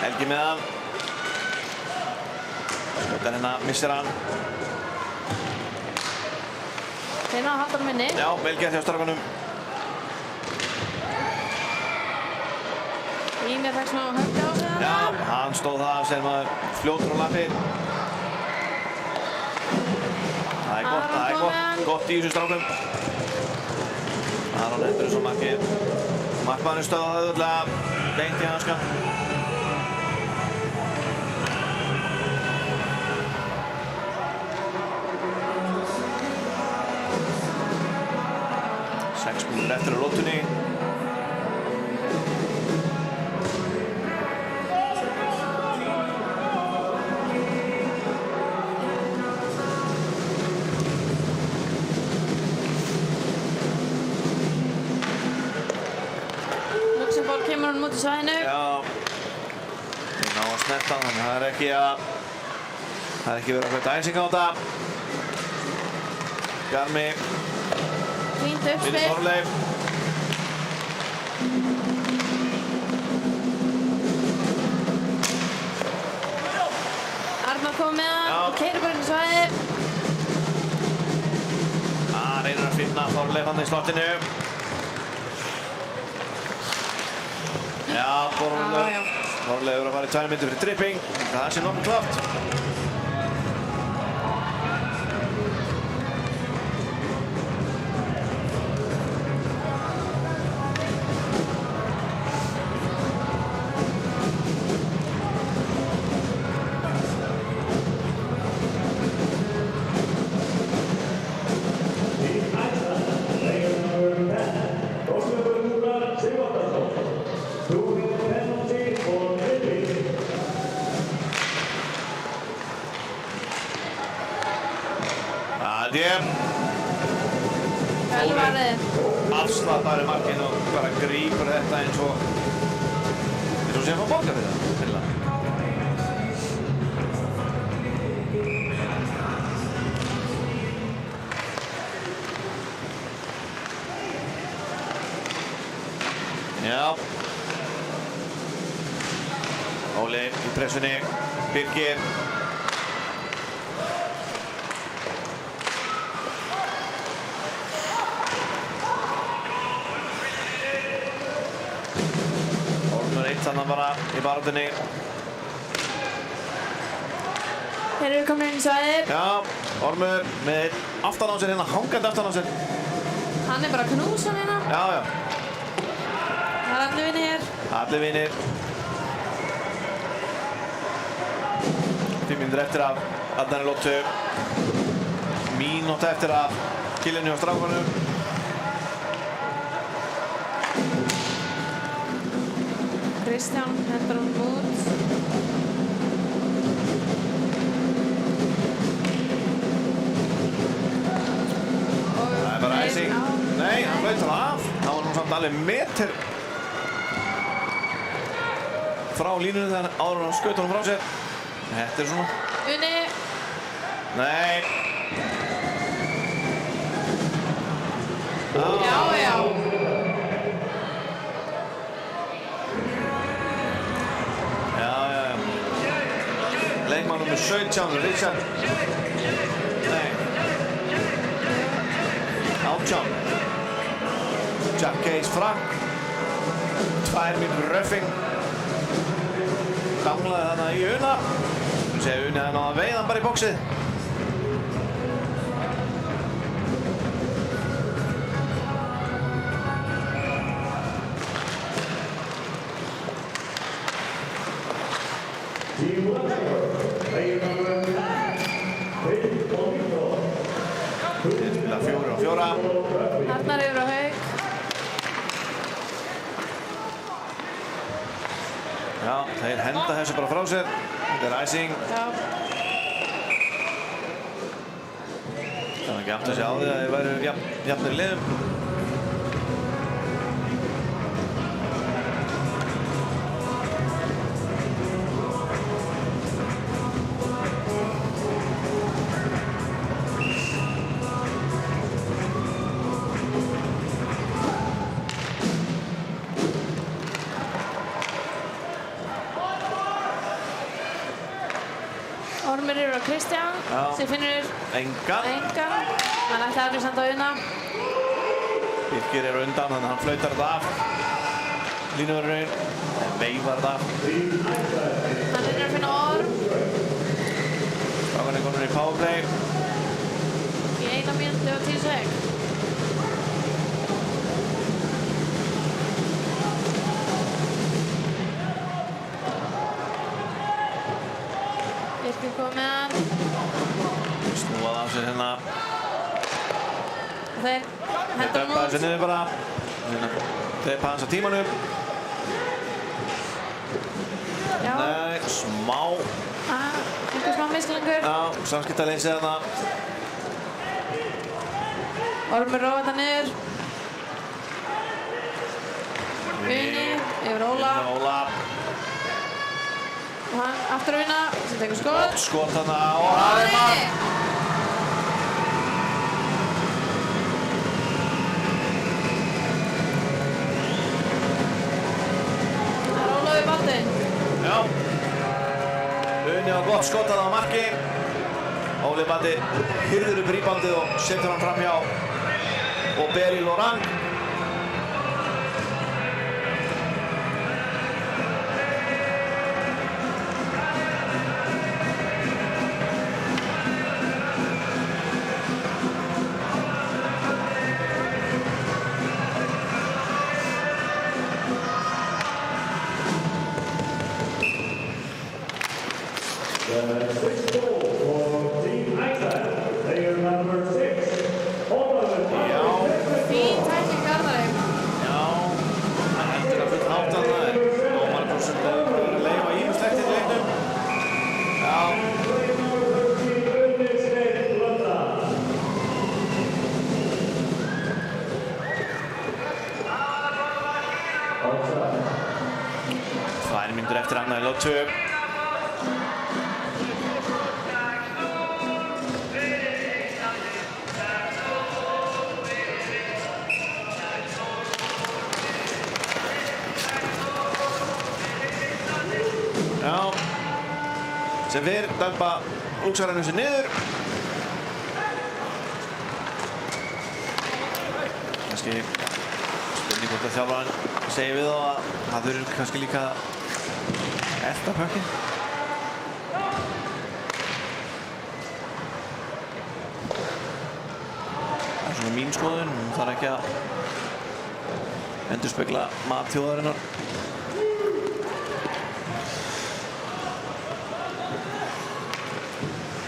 S2: Helgi með hann. Skotar hérna, missir hann.
S3: Þeir ná að halda honum inni.
S2: Já, vel gert hjá strákunum.
S3: Ímir fekk smá högg á sig þarna.
S2: Já, hann stóð það af sér maður fljótur á lappi. Það er gott, það er gott í þessu strákum. Aron hendur þessu markið. Markmaðurinn stóð það auðvitað beint í hanskan. Sex mínútur eftir á lotunni.
S3: Kemur hann út í svæðinu.
S2: Já, þeir ná að snerta hann, það er ekki verið að hveta æsing á þetta. Bjarmi,
S3: Fínt
S2: Vinni
S3: uppspil.
S2: Þorleif.
S3: Arnar kom með hann
S2: Já.
S3: og keyrir bara inn í svæðið.
S2: Reynir að finna Þorleif hann í slottinu. Já,
S3: Já.
S2: Þorleifur að fara í 2 mínútur fyrir tripping. Það sé nokkuð klárt.
S1: Team Iceland, playing number 10, Þorleifur Rúnar Sigvaldason. 2-minute penalty for tripping.
S2: Það er
S3: Vel varðið.
S2: afslappaður í markinu og bara grípur þetta eins og sé að fá borga fyrir það. Hreinlega. Já. Óli í pressunni, Birgir. Ormur eitt þannig bara í barðinni.
S3: Þeir eru komin inn í svæðið.
S2: Já, Ormur með aftan á sér hérna, hangandi aftan á sér.
S3: Hann er bara að knúsa hann hérna.
S2: Já, já,
S3: Það er allir vinir hér.
S2: allir vinir. 5 mínútur eftir af Adnari Lóttu. Mínúta eftir af killinu hjá strákunum.
S3: Kristján hendur hún út.
S2: Það er bara æsing. Nei, hann flautar af. Það var nú samt alveg meter frá línunni þegar áður en hann skaut honum frá sér. Þetta er svona.
S3: Unni.
S2: Nei.
S3: Já, já.
S2: Já, já, já. Leikmann nummer 17, Richard. Nei. 18. Jack Case Frank. 2 mínútur röffing. Danglaði þarna í Una. Þú segir Una að náða veiðan bara í bóksið.
S1: Team Luxembourg, playing number 9, Quinn Bonito.
S2: Þeir spila 4-4.
S3: Arnar yfir á Hauk.
S2: Já, þeir henda þessu bara frá sér. Þetta er æsing.
S3: Já.
S2: Það er ekki aft að sjá því að þeir væru jafnir í liðum.
S3: Ormur yfir á Kristján.
S2: Já.
S3: Sem finnur
S2: Engan.
S3: engan. Hann ætti alveg samt á Una.
S2: Birgir er undan, þannig að hann flautar þetta af. Línuvörðurinn. Veifar þetta af.
S3: Hann er að finna Orm.
S2: Strákan er komin í powerplay.
S3: Í 1 mínútu og 10 sek. Birgir kom með hann.
S2: Snúað af sér hérna.
S3: Þeir
S2: Þeir
S3: hendur
S2: dömpa
S3: hann
S2: þessi
S3: út.
S2: niður bara. Þeir hans á tímanum.
S3: Já.
S2: Nei, smá.
S3: Einhver smá mislingur.
S2: Já, samskiptaleysi þarna.
S3: Ormur róa þetta niður. Uni yfir Óla.
S2: Óla.
S3: Og hann aftur að vinna. Sem tekur skot.
S2: Gott skot þarna og það er mark.
S3: Það er Óla við baldinn.
S2: Já. Uni var gott skot þarna á marki. Óli Batti hyrður upp rýbandið og setur hann fram hjá og ber í Lorang. eftir annað í lotu. Já, sem fyrr dæmpa Lúxarinn sig niður. Kannski spurning hvort að þjálfarinn segir við þá að það þurfir kannski líka að elta pökkinn. Það er svona mín skoðun, hún þarf ekki að endurspegla mat þjóðarinnar.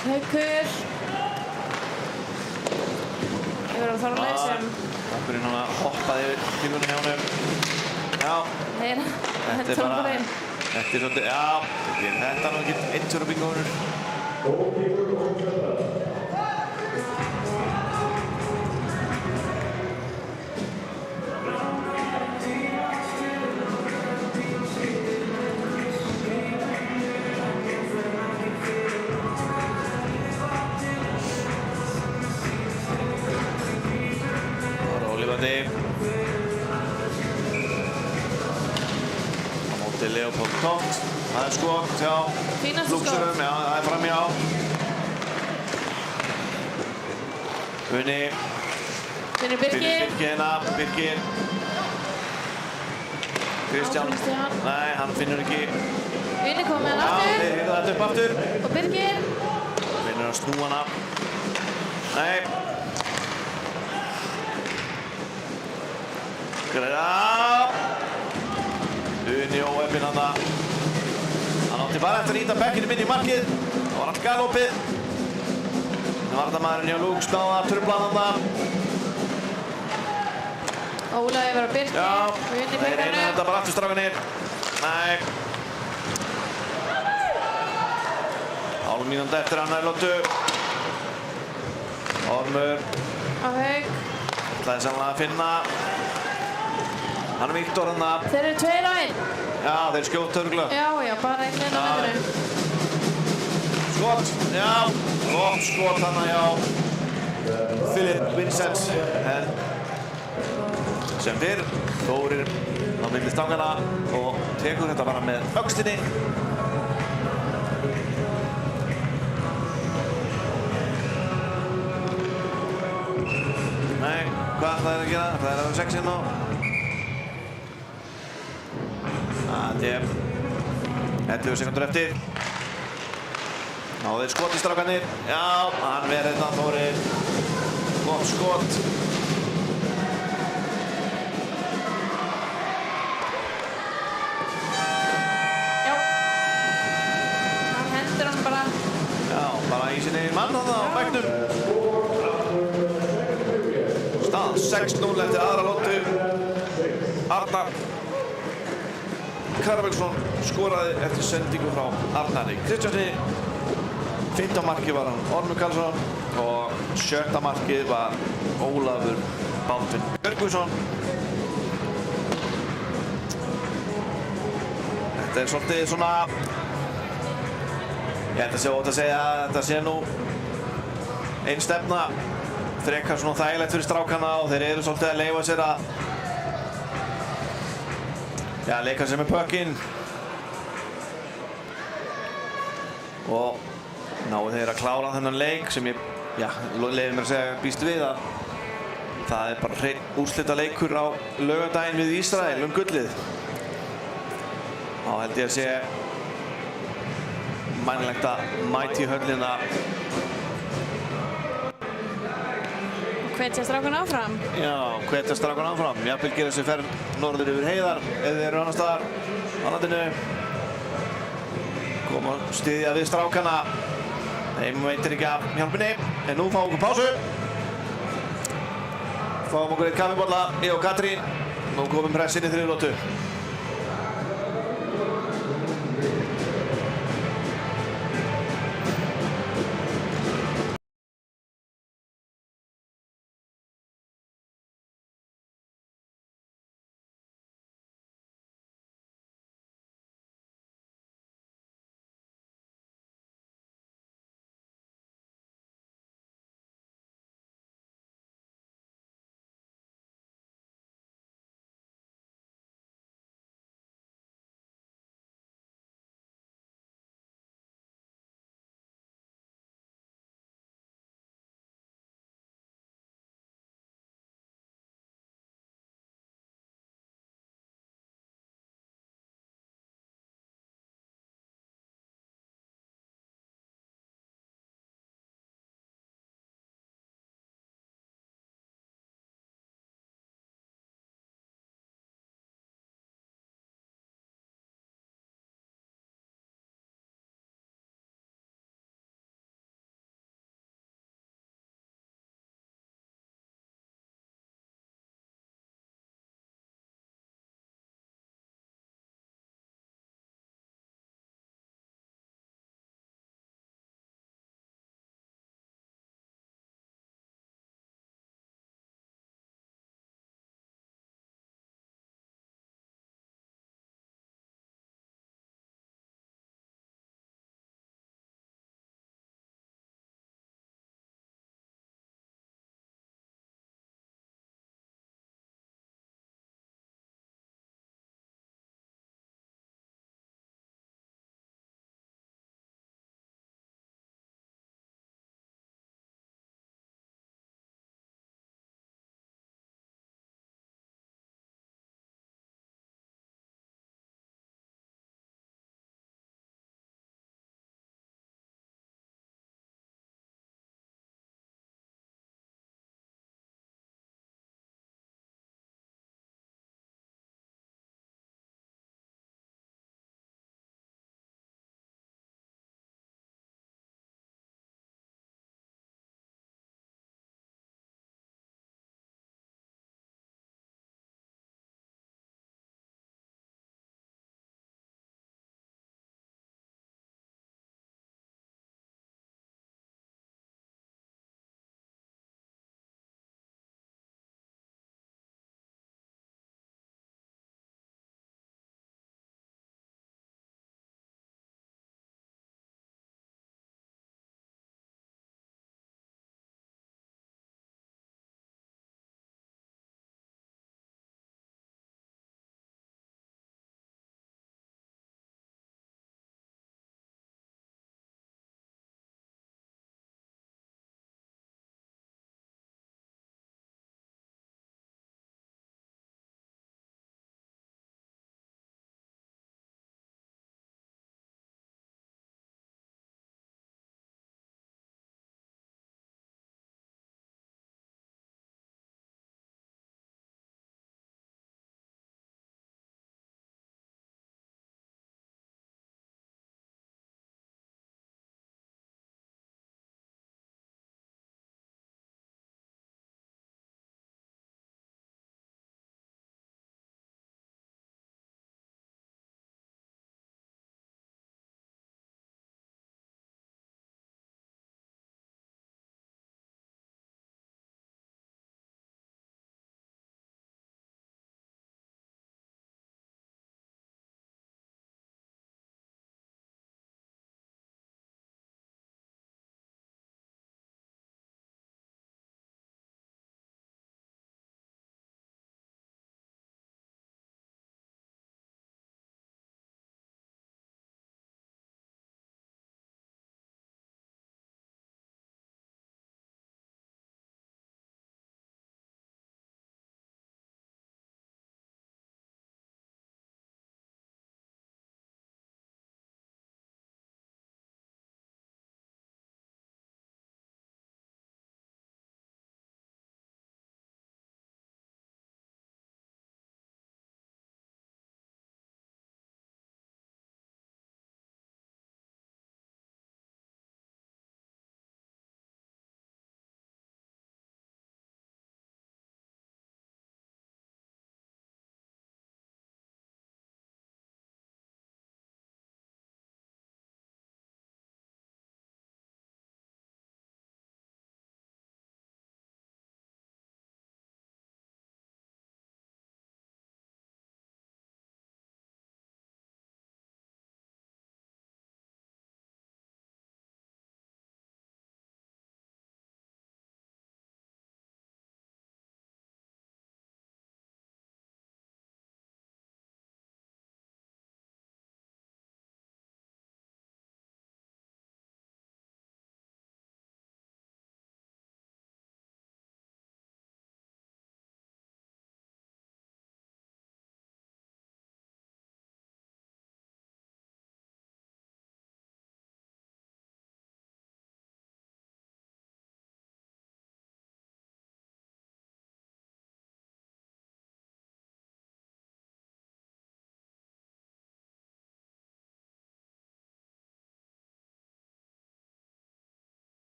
S3: Haukur yfir á Þorleif sem
S2: Haukurinn hann hoppaði yfir kílunni hjá honum. Já,
S3: heyra
S2: þetta er bara, þetta er svolítið, já, þetta er nú ekki einn tjóra bingóðunur. Á móti Leopold Tótt, það er skot hjá Lúxurum, já, það er framhjá. Unni
S3: Birgir.
S2: Birgir hérna, Birgir. Kristján, nei, hann finnur ekki.
S3: Unni kom með hann
S2: Já,
S3: aftur.
S2: þeir hitta þetta upp aftur.
S3: Og Birgir.
S2: Finnur að snúa hana. Nei. Greina. Unni óheppinn hana. Hann átti bara eftir að nýta bekkinu inn í markið. Það var allt galopið. Varnarmaðurinn hjá Lúx náði að trufla hana.
S3: Óla yfir á Birgir.
S2: Já,
S3: Unni
S2: þeir
S3: Birgir
S2: reyna þetta bara aftur strákanir. Nei. Hálf mínúta eftir annarri lotu. Ormur.
S3: Á Hauk.
S2: ætlaði sannlega að finna hann Viktor hann að...
S3: Þeir eru 2 á 1.
S2: Já, þeir skjóta örgulega.
S3: Já, bara einn inn á nefnum.
S2: Skot, já, gott skot hann að já. Philip Vincent, en sem fyrr, Þórir á milli stangana og tekur þetta bara með öxlinni. Nei, hvað það er að gera? Það er að vera 6 inn á. Það er 11 sekundur eftir. Náðu þeir skot í strákanir. Já, hann verið hérna Þórir. Gott skot.
S3: Já. Hann hendur hann bara.
S2: Já, bara í sinni mann þarna á bekknum. Stað 6-0 eftir aðra lotu. Arnar Karvelsson skoraði eftir sendingu frá Arnari Kristjánsi. 15. markið var hann Ormur Karlsson og 7. markið var Ólafur Baldvin Björgvinsson. Þetta er svolítið svona, ég held að sé ótt að segja að þetta sé nú einn stefna, frekar svona þægilegt fyrir strákana og þeir eru svolítið að leyfa sér að leika sér með pökkinn og náðu þeir að klára þennan leik sem ég leyfi mér að segja býst við að það er bara hreinn úrslitaleikur á laugardaginn við Ísrael gullið. Þá held ég að sé mænilegt að mæti höllina
S3: Hvetja strákana áfram.
S2: Já, hvetja strákana áfram. Jafnvel gera sér ferð norður yfir heiðar ef þeir eru annar staðar á landinu. Koma og styðja við strákana. Þeim veitir ekki af hjálpinni. En nú fáum við okkur pásu. Fáum okkur eitt kaffibolla, ég og Katrín. Nú komum press inn í 3. lotu.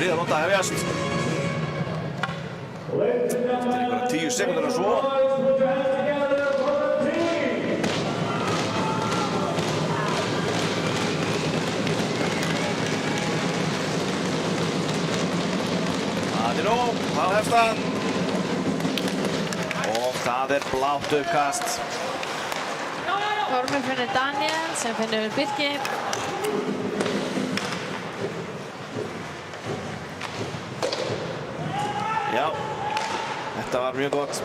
S2: þriðja lóta hefjast.
S1: Ladies and
S2: Þetta er
S1: gentlemen,
S2: ykkur 10 sekúndur og svo.
S1: boys, put your hands together for the team.
S2: Það er nóg, þá hefst það. Og það er blátt uppkast.
S3: Ormur finnur Daniel sem finnur Birki.
S2: Já, þetta var mjög gott.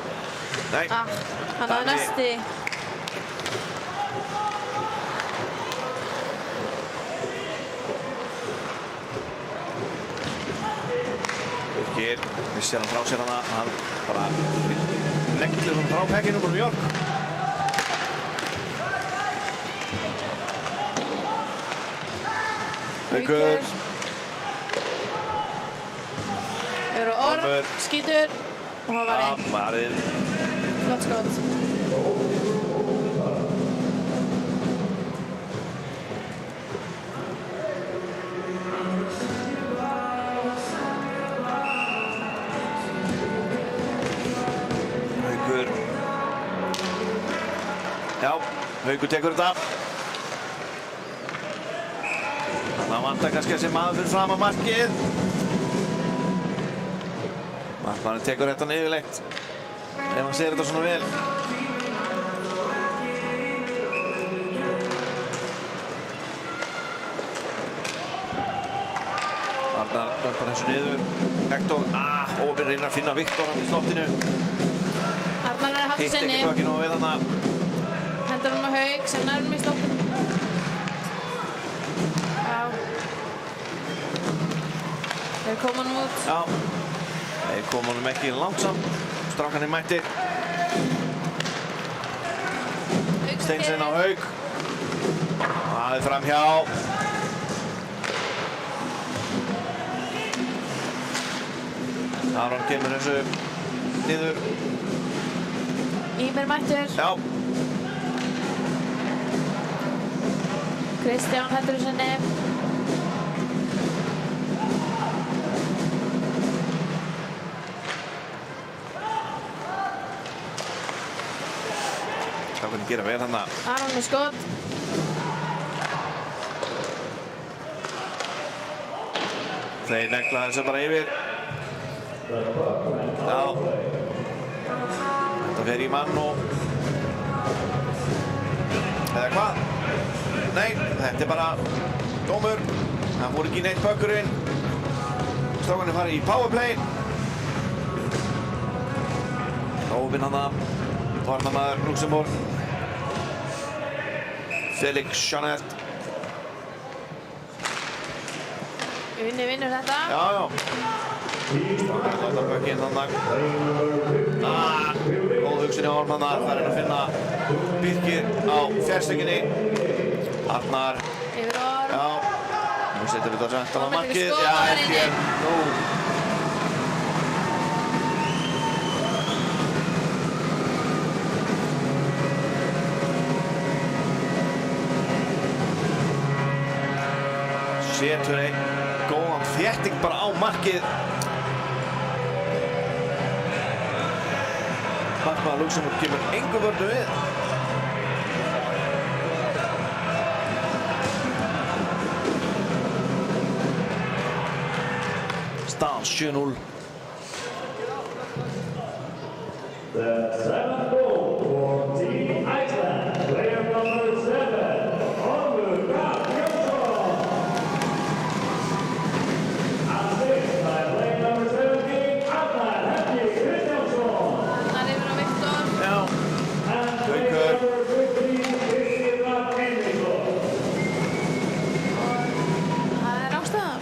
S2: Nei,
S3: Hann hafði
S2: Dani-
S3: næsti.
S2: Birkir missir hann frá sér hana. Hann bara neglir hann frá pekkinum úr New York. Haukur.
S3: Eru Orm,
S2: Ormur.
S3: skýtur og hann var
S2: Já,
S3: einn.
S2: varið.
S3: Flott skot.
S2: Haukur. Já, Haukur tekur þetta. Það vantar kannski þessi maður fyrir fram að markið. Markmaðurinn tekur þetta yfirleitt. Ef hann sér þetta svona vel. Arnar dömpar þessu niður. Hector, Óvin reynir að finna Viktor hann í slottinu.
S3: Arnar er að halda
S2: Hitt
S3: sinni.
S2: ekki ekki nógu við þarna.
S3: Hendur hann á Hauk sem nærmum í sloppinu. Já. Þeir koma hann út.
S2: Já, þeir koma honum ekki langsamt. Strákarnir mættir. Steinsson á Hauk. Það er framhjá. Aron kemur þessu niður.
S3: Ímir mættur.
S2: Já,
S3: Kristján hendur sinni.
S2: strákarnir gera vel þarna.
S3: Aron með skot.
S2: Þeir negla þessu bara yfir. Já. Þetta fer í mann og... Eða hvað? Nei, þetta er bara dómur. Það voru ekki neitt bökkurinn. Strákarnir fara í powerplay. Óvinn hana. Varnarmaður Luxemburg. Felix Jeanette.
S3: Unni vinnur þetta.
S2: Já, já. Strákarnir láta bökkinn þannig. Góð hugsun í Ormanna. Það er að finna Birkir á fjærstekinni. Arnar.
S3: Yfir Orm.
S2: Já. Nú setjum við þetta sent á
S3: Ormur tekur
S2: markið.
S3: skot,
S2: Já,
S3: það er
S2: ekki.
S3: inni.
S2: Nú. Setur einn góðan þétting bara á markið. Markmaður Luxemburg kemur engu vörðu við. Staðan 7-0.
S1: The seventh goal for Team Iceland, player number 7, Ormur Bjarnason. Assist by player number 17, Arnar Helgi Kristjánsson.
S3: Arnar yfir á Viktor.
S2: Já.
S1: And player
S2: Haukur.
S1: number 15, Kristjánsson Henriksson.
S3: Það er ástæða.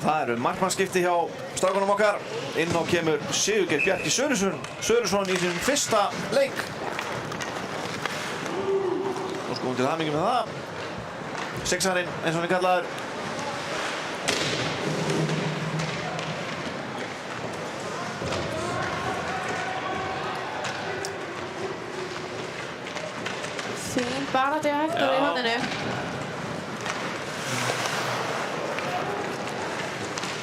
S2: Það eru markmannsskipti hjá strákunum okkar. Inn á kemur Sigurgeir Bjarki Sörusson í sínum fyrsta leik. Og skoðum til hamingju með það. Sixarinn, eins og hann er kallaður.
S3: Fín baráttu hjá Hektor í horninu.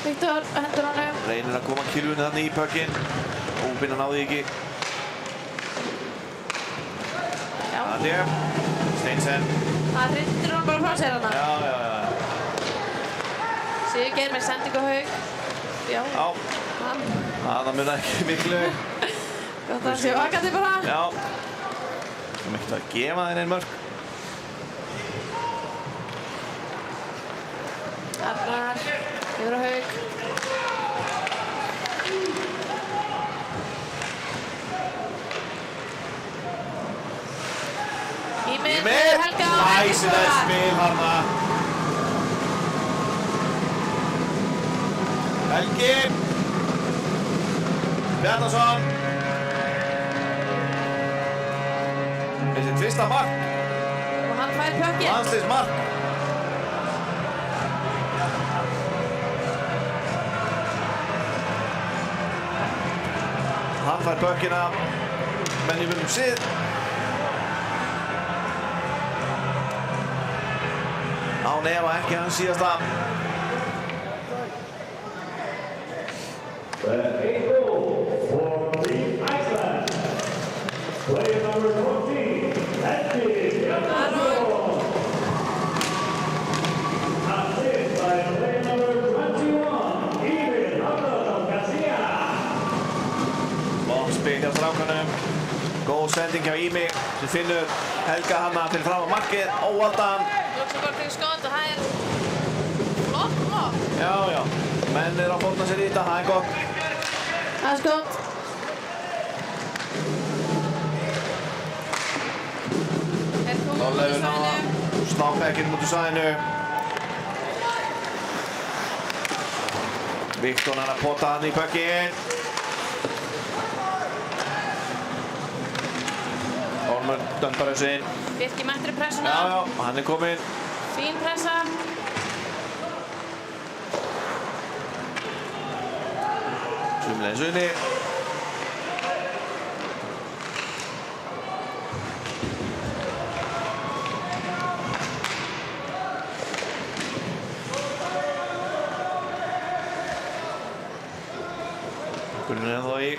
S3: Viktor hendur honum.
S2: Reynir að koma kylfunni þarna í pökkinn. Óbinn hann náði ekki.
S3: Já.
S2: Þannig. Steinsen.
S3: Það hrindir hann bara frá sér hana.
S2: Já.
S3: Sigurgeir með sendingu á Hauk. Já.
S2: Það munar ekki miklu.
S3: Gott að sé vakandi bara.
S2: Já. Það er ekkert að gefa þeir einn mörk.
S3: Arnar yfir á Hauk. Ímir Helga.
S2: Glæsilegt spil þarna. Helgi Bjarnason. Sitt fyrsta mark.
S3: Og hann fær pökkinn.
S2: Landsliðsmark. Hann fær pökkina, menn í munum sið. Án efa ekki hans síðasta.
S1: The 8th goal for Team Iceland. Player number 14, Helgi Bjarnason. Assist by player number 21, Ímir Halldórsson Garcia.
S2: Bónspil hjá strákunum. Góð sending hjá Ími sem finnur Helga hana fyrir fram á markið. Óvaldan.
S3: Luxemburg fyrir skot og það er flott flott.
S2: Já. Menn eru að fórna sér í þetta, það er gott.
S3: Það er skot. Þeir koma út úr svæðinu.
S2: Snápekkinn út úr svæðinu. Viktor er að pota hann í pökkinn. Ormur döndar þessu inn.
S3: Birkir mættur í pressuna.
S2: Já, hann er kominn.
S3: Fín pressa.
S2: Sumleins unni. Gunnar er þá í.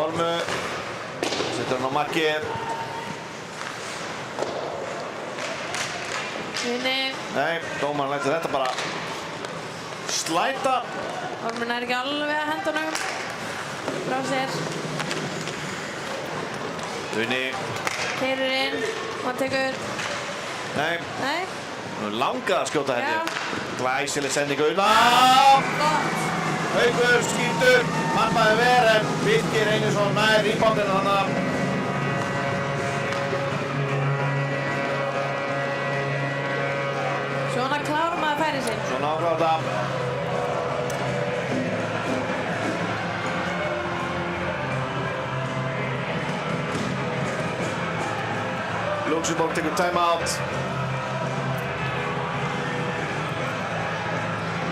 S2: Ormu. Setur hann á markið.
S3: Vinni.
S2: Nei, dómarinn lætur þetta bara slæta.
S3: Ormur er ekki alveg að henda honum frá sér.
S2: Unni.
S3: Keyrir inn og hann tekur.
S2: Nei,
S3: Nei.
S2: nú langað að skjóta
S3: Já.
S2: henni. Glæsileg sending Unna.
S3: Gott.
S2: Haukur skýtur, markmaður Verem, Birkir Einarsson nær reboundinu þarna.
S3: Svona klárar maður færið sinn.
S2: Svona áklára þetta. Luxemburg tekur timeout.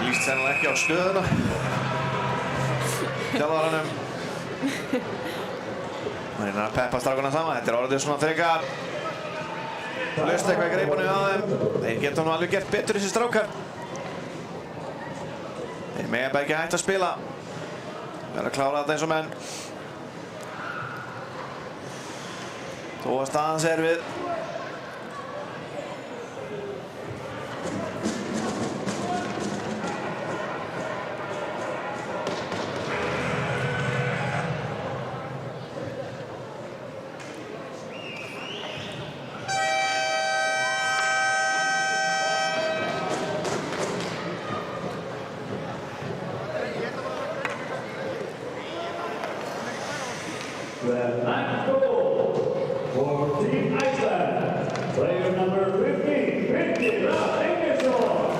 S2: Líst sennilega ekki á stöðuna. Þjálfaranum. Það er að peppa strákuna saman. Þetta er orðið svona frekar laust eitthvað í greipunni á þeim. Þeir geta nú alveg gert betur þessi strákar. Þeir mega bara ekki hægt að spila. Verða að klára þetta eins og menn. Þó að staðan sé erfið.
S1: The 9th goal for Team Iceland. Player number 15, Birkir Einarsson.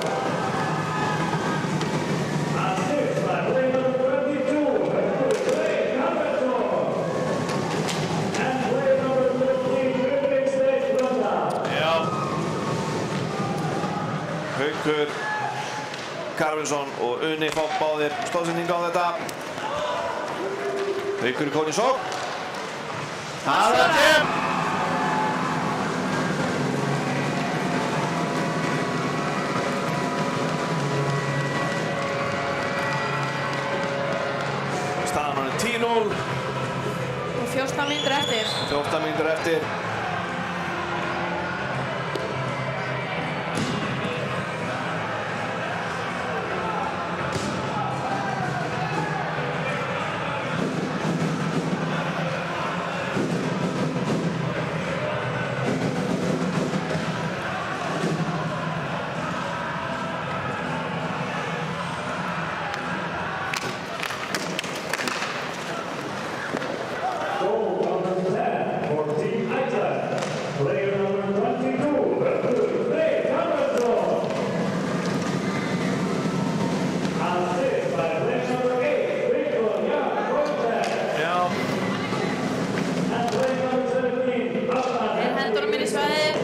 S1: Assist by player number 22, Haukur Halldórsson. And player number 13, Ulrik Steinn.
S2: Já. Haukur Karlsson og Unni fá báðir stóðsendingu á þetta. Haukur er komin í sókn. Það er til! Staðan er 10-0.
S3: Og 14 mínútur eftir.
S2: 14 mínútur eftir.
S1: Goal number 10 for Team Iceland. Player number 22, Frey Thomasson. Assist by player number 8, Viktor Jan Wojtek.
S2: Já,
S1: And player number 17, Aslan.
S3: Hendunum inn í svæðið.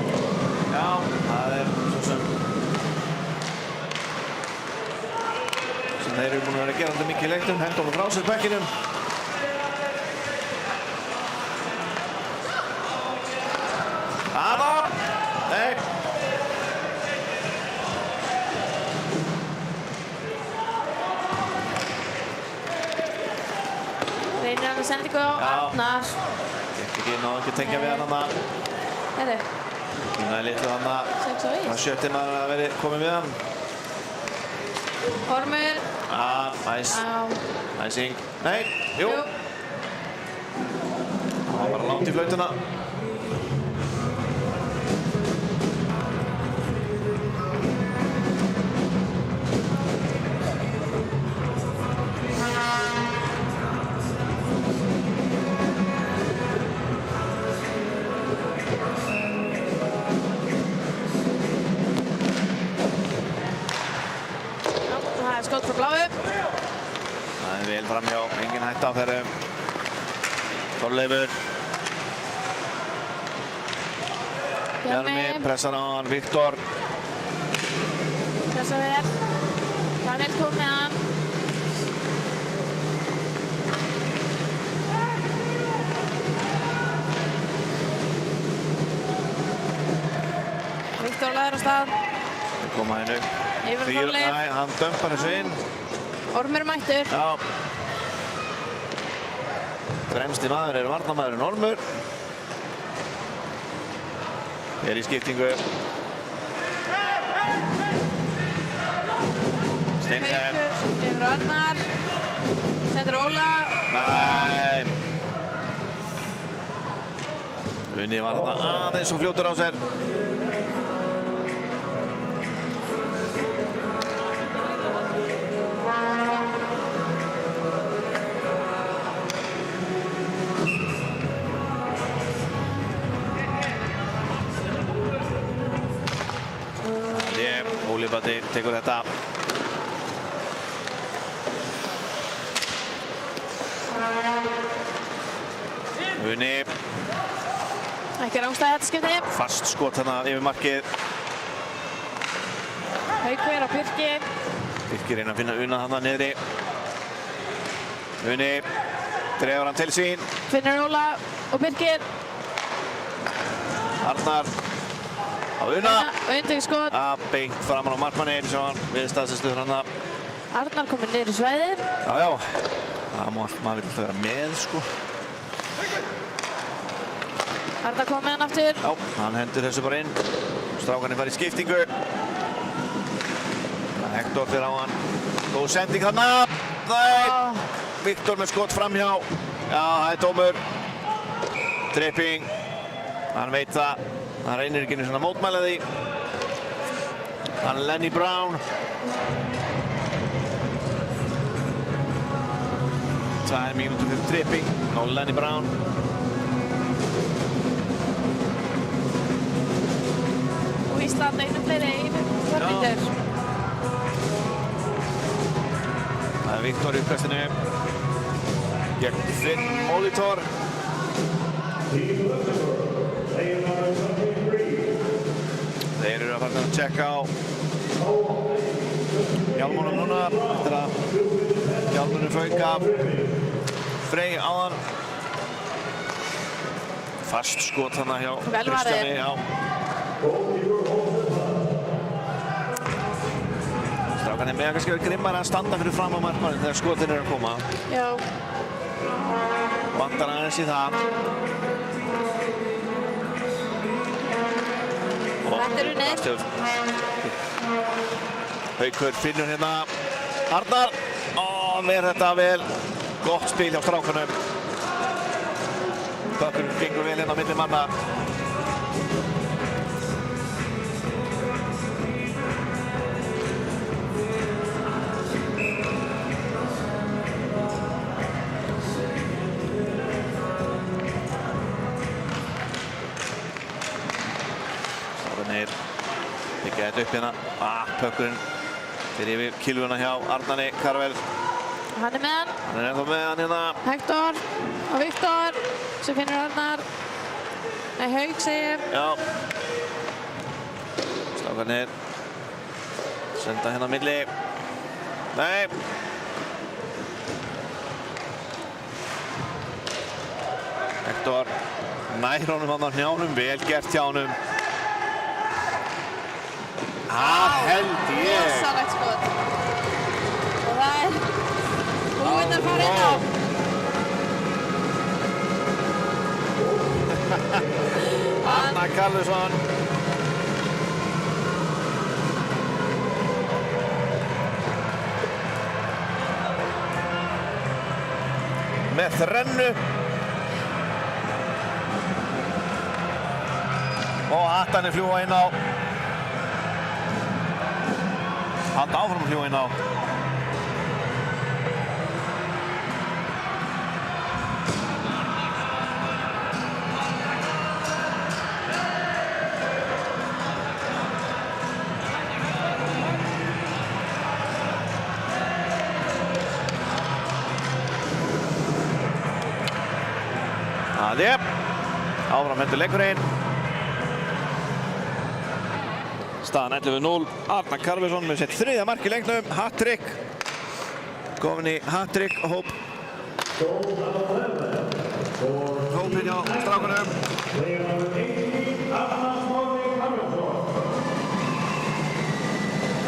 S2: já, það er svo sem þeir eru búin að vera gerandi mikið í leiknum, hendunum frá sér bekkinum. Aða! Nei!
S3: Reynir hann að sendingu á Arnar.
S2: Gekk ekki, náðu ekki að tengja við hann þarna.
S3: Herru,
S2: Kínaði litlu þarna.
S3: 6 og 1.
S2: Það sjötti maður að veri komið við hann.
S3: Ormur.
S2: Næs. Næsing. Nei, jú.
S3: Jú.
S2: Það var bara langt í flautuna.
S3: Það er skot frá bláu.
S2: Það er vel framhjá, engin hætta á þeirra. Þorleifur. Bjarmi pressar á hann, Viktor.
S3: Pressa vel. Daniel kom með hann. Viktor laður á stað.
S2: Koma hennu.
S3: Yfir Þorleif.
S2: Nei, hann dömpar þessu inn.
S3: Ormur mættur.
S2: Já. Fremsti maður er varnarmaðurinn Ormur. Er í skiptingu. Steinsen.
S3: Haukur yfir Arnar. Sendur Óla.
S2: Nei. Unni var þarna aðeins og fljótur á sér. Óli Bati tekur þetta. Unni.
S3: Ekki rángstæði þetta skipti.
S2: Fast skot þarna yfir markið.
S3: Haukur á Birki.
S2: Birkir reyna að finna Una þarna niðri. Unni. Dregur hann til sín.
S3: Finnur Óla og Birkir.
S2: Arnar. Á Una.
S3: Undir skot.
S2: Beint framan á markmanni Eiríksson. Við staðsestuður hann að.
S3: Arnar kominn niður í svæðið.
S2: Já. Það má allt maður alltaf vera með, sko.
S3: Arnar kom með hann aftur.
S2: Já, hann hendur þessu bara inn. Strákarnir fara í skiptingu. Hektor fyrir á hann. Góð sending þarna. Nei. Viktor með skot framhjá. Já, það er dómur. Tripping. Hann veit það. Hann reynir ekki einu svona að mótmæla því. Hann er Lenny Brown. 2 mínútur fyrir tripping. Og Lenny Brown.
S3: Og Ísland einu fleiri yfir förmyndur.
S2: Það er Viktor í uppkastinu. Gegn Finn Molitor.
S1: Team Luxembourg, player number 23.
S2: Þeir eru að fara að tjekka á hjálmunum núna eftir að hjálmunum fauk af Frey áðan. Fast skot þarna hjá
S3: Vel varið.
S2: Kristjáni, já. Strákarnir mega kannski verið grimmari að standa fyrir fram á markmanninn þegar skotin eru að koma.
S3: Já.
S2: Vantar aðeins í það.
S3: Þetta er unnið.
S2: Haukur finnur hérna Arnar. Mér þetta vel. Gott spil hjá strákunum. Bökkurinn gengur vel inn á milli manna. Strákunir byggja þetta upp hérna. Bökkurinn fyrir yfir kilvuna hjá Arnari Karvel.
S3: Hann er með hann.
S2: Hann er ennþá með hann hérna.
S3: Hector og Viktor sem finnur Arnar. Nei, Hauk segir.
S2: Já. Strákarnir senda hérna á milli. Nei. Hector nær honum hann á hnjánum. Vel gert hjá honum. Held ég.
S3: Rosalegt skot. Og það er búinn að fara inn á.
S2: Arnar Karlsson. Með þrennu. Og hattarnir fljúga inn á. Halda áfram að fljúga inn á. Áfram hendur leikurinn. Staðan 11-0. Arnar Karlsson með sitt þriðja mark í leiknum. Hat-trick. Komin í hat-trick hóp. Hópinn hjá strákunum.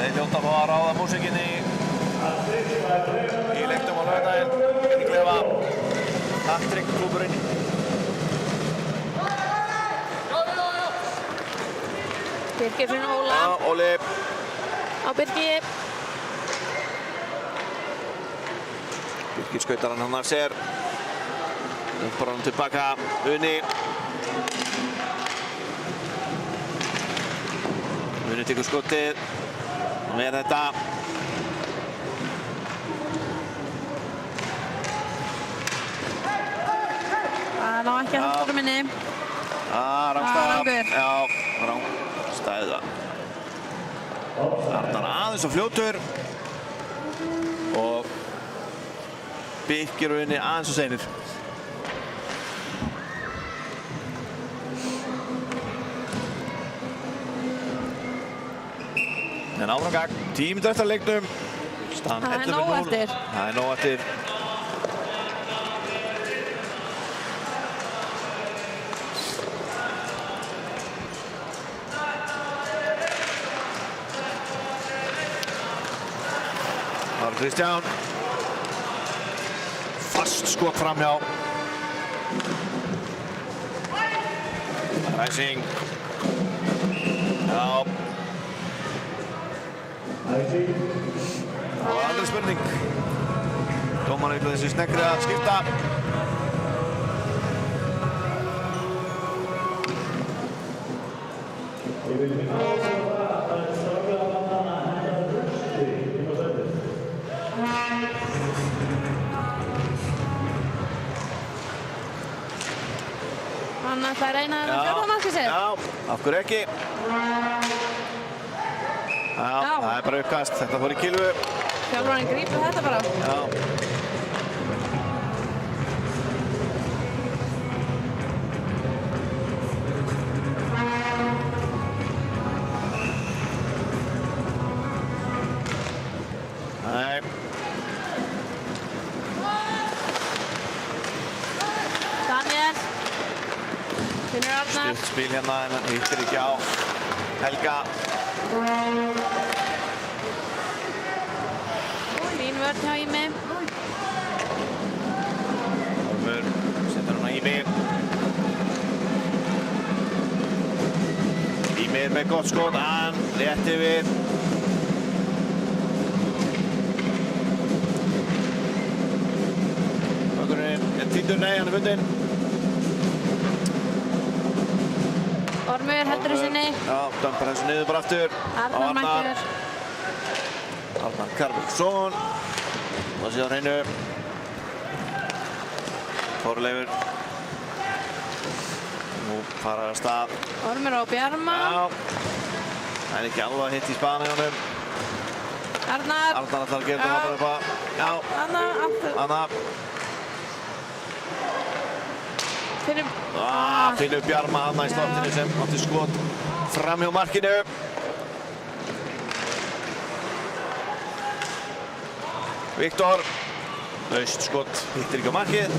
S2: Þeir hljóta að fá að ráða músikinni í leiknum á laugardaginn. Ekki glefa hat-trick klúburinn.
S3: Birgir fyrir Óla.
S2: Já, Óli.
S3: Á Birgi.
S2: Birgir skautar hann af sér. Bara hann tilbaka. Uni. Uni tekur skotið. Og með þetta.
S3: Það ná ekki að halda minni.
S2: Rángstæða.
S3: Rangur.
S2: Já, rángstæða. Arnar aðeins og fljótur. Og Birgir og Uni aðeins og seinir. En áfram gang. 10 mínútur eftir leiknum. Staðan
S3: Það er
S2: 11-0.
S3: nóg eftir.
S2: Það er nóg eftir. Kristján. Fast skot framhjá. Ræsing. Já. Það var aldrei spurning. Dómarinn eitthvað þessi sneggri að skipta.
S3: Hann ætlaði að reyna að fjórða markið sitt.
S2: Já, af hverju ekki? Já, það er bara uppkast. Þetta fór í kilvu.
S3: Þjálfarinn grípur þetta bara.
S2: Já. Nei.
S3: Daniel.
S2: Stutt spil hérna en hann hittir ekki á Helga.
S3: Fín vörn hjá Ími.
S2: Ormur setur hann á Ími. Ími með gott skot, hann rétt yfir. Vögurinn týndur, nei, hann fundinn.
S3: Ormur heldur sinni.
S2: Já, dömpar þessu niður bara aftur.
S3: Arnar mættur.
S2: Arnar Karlsson. Það sé á hreinu. Þorleifur. Nú fara að stað.
S3: Ormur á Bjarma.
S2: Já. Það er ekki alveg að hitta í spana í honum.
S3: Arnar.
S2: Arnar ætlar að gera þetta bara upp að. Já.
S3: Arnar aftur.
S2: Arnar. Finnur Bjarma þarna í slottinu sem átti skot fram hjá markinu. Viktor. Laust skot, hittir ekki á markið.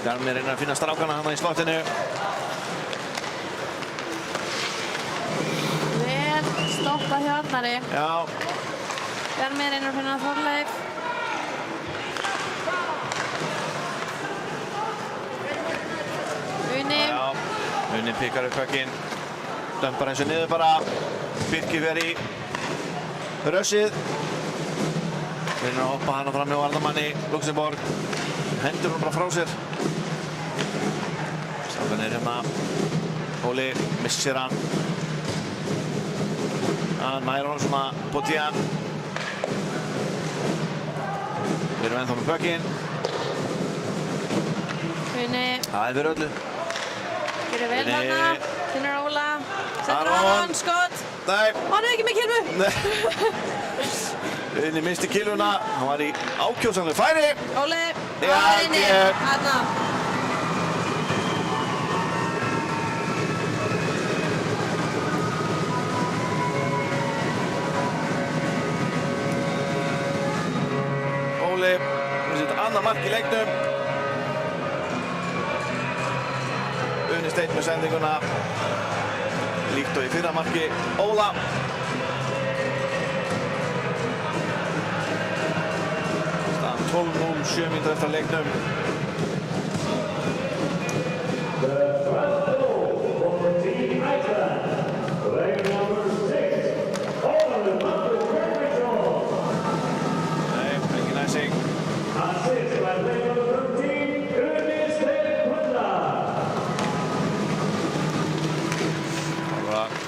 S2: Bjarmi reynir að finna strákana þarna í slottinu.
S3: Vel stoppað hjá Arnari.
S2: Já.
S3: Bjarmi reynir að finna Þorleif.
S2: Já, Uni pikkar upp högginn, dömpar eins og niður bara. Birkir fer í rössið. Reynir að hoppa hann fram hjá varnarmanni Luxemborg. Hendur hann bara frá sér. Strákan er hérna. Óli missir hann. Hann nær hann svona på tíðan. Við erum ennþá með högginn.
S3: Uni.
S2: Það er fyrir öllu.
S3: Gerir vel þarna. Finnur Óla. Setur
S2: Aron.
S3: Aron skot.
S2: Nei.
S3: Hann er ekki með kilmu.
S2: Uni misti kilvuna. Hann var í ákjósanlegu færi.
S3: Óli.
S2: Já,
S3: Uni.
S2: ég-
S3: Þarna.
S2: Óli setur annað mark í leiknum. Uni Steinn með sendinguna. Líkt og í fyrra marki Óla. Staðan 12-0, 7 mínútur eftir leiknum.
S1: The 12th goal for Team Iceland. Player number 6, Ólafur Magnús Björgvinsson.
S2: Nei, engin næsing.
S1: Assist by player number 13, Uni Steinn Pundar.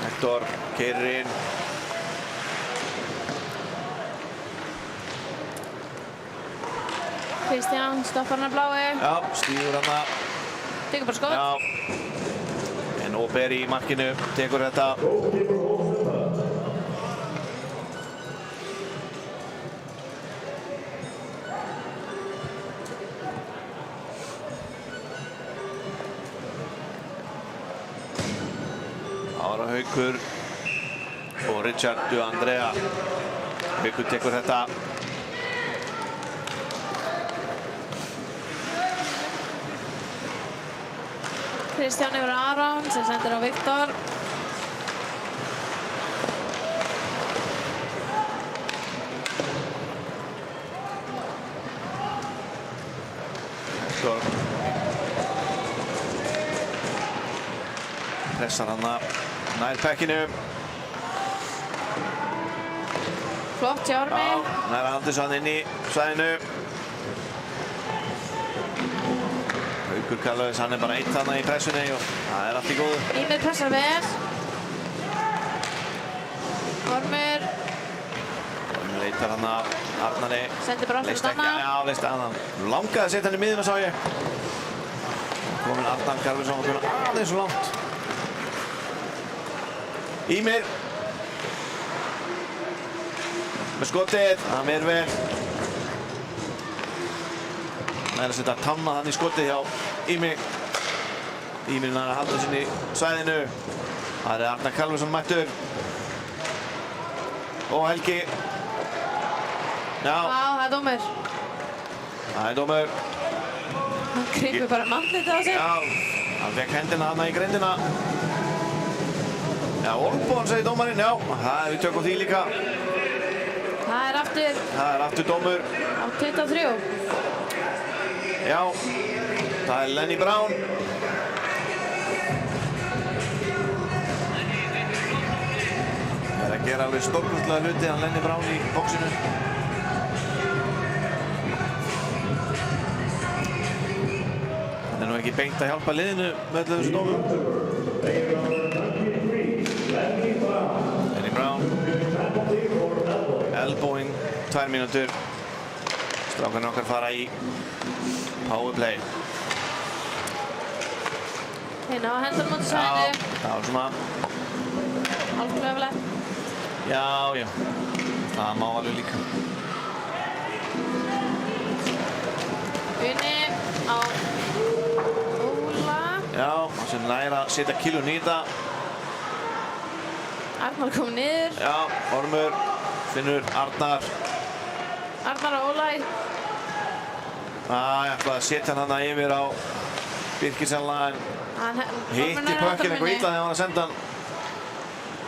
S2: Hector keyrir inn.
S3: Kristján stoppar hann að bláu.
S2: Já, stígur hana.
S3: Tekur bara skot.
S2: Já. En Óber í markinu tekur þetta.
S1: Goalkeeper holds the puck.
S2: Ára Haukur og Richard Du Andrea. Haukur tekur þetta.
S3: Kristján yfir Aron sem sendir á Viktor.
S2: Hector pressar hana nær pekkinu.
S3: Flott hjá Ormi.
S2: Já, nær Andersson inn í svæðinu. Haukur Karlaugs, hann er bara eitt þarna í pressunni og það er allt í góðu.
S3: Ímir pressar vel. Ormur
S2: Hann leitar hann að Arnari.
S3: sendir bara aftur
S2: Leist ekki,
S3: stanna.
S2: já, leist að hann. Langaði að setja hann í miðuna, sá ég. Komin Arnar Karlsson og komin aðeins svo langt. Ímir. Með skotið, hann er vel. Það er að setja tanna hann í skotið hjá Ími. Ímir er að halda sinni í svæðinu. Það er Arnar Karlsson mættur. Og Helgi. Já.
S3: Já, það er dómur.
S2: Það er dómur.
S3: Hann gripur bara mandlitið á sig.
S2: Já, hann fekk hendina þarna í grindina. Já, olnbogan segir dómarinn, já, við tökum því líka.
S3: Það er aftur
S2: dómur.
S3: á 23.
S2: Já, það er Lenny Brown. Það er að gera alveg stórkostlega hluti, hann Lenny Brown í boxinu. Hann er nú ekki beint að hjálpa liðinu með öllu þessu dómum. Lenny Brown. Elbowing, 2 mínútur. Strákarnir okkar fara í powerplay.
S3: Hérna á hendur móti svæðinu.
S2: Það var svona...
S3: Hálfklöflegt.
S2: Já. Það má alveg líka.
S3: Unni á Óla.
S2: Já, sem næra að setja kilun í þetta.
S3: Arnar kom niður.
S2: Já, Ormur, Finnur, Arnar.
S3: Arnar á Óla.
S2: Ég ætlaði að setja hann hana yfir á Birkisella en hitti pökkinn eitthvað illa þegar hann var að senda hann.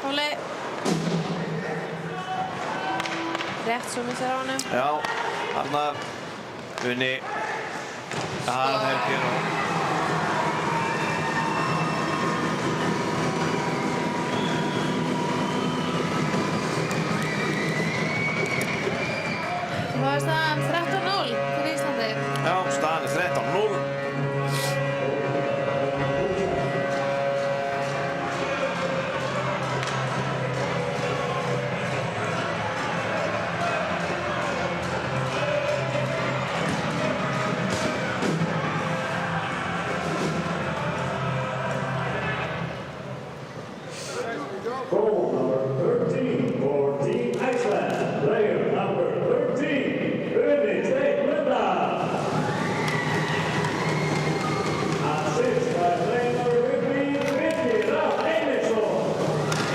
S3: Óli. Rétt svo missir á honum.
S2: Já, Arnar, Unni. Það er Helgir og...
S3: Það var staðan 13-0 fyrir Íslandi.
S2: Já, staðan er 13-0.
S1: Goal number 13 for Team Iceland. Player number 13, Unni Steikmynda. Assist by player number 15, Birkir Rafn Einarsson.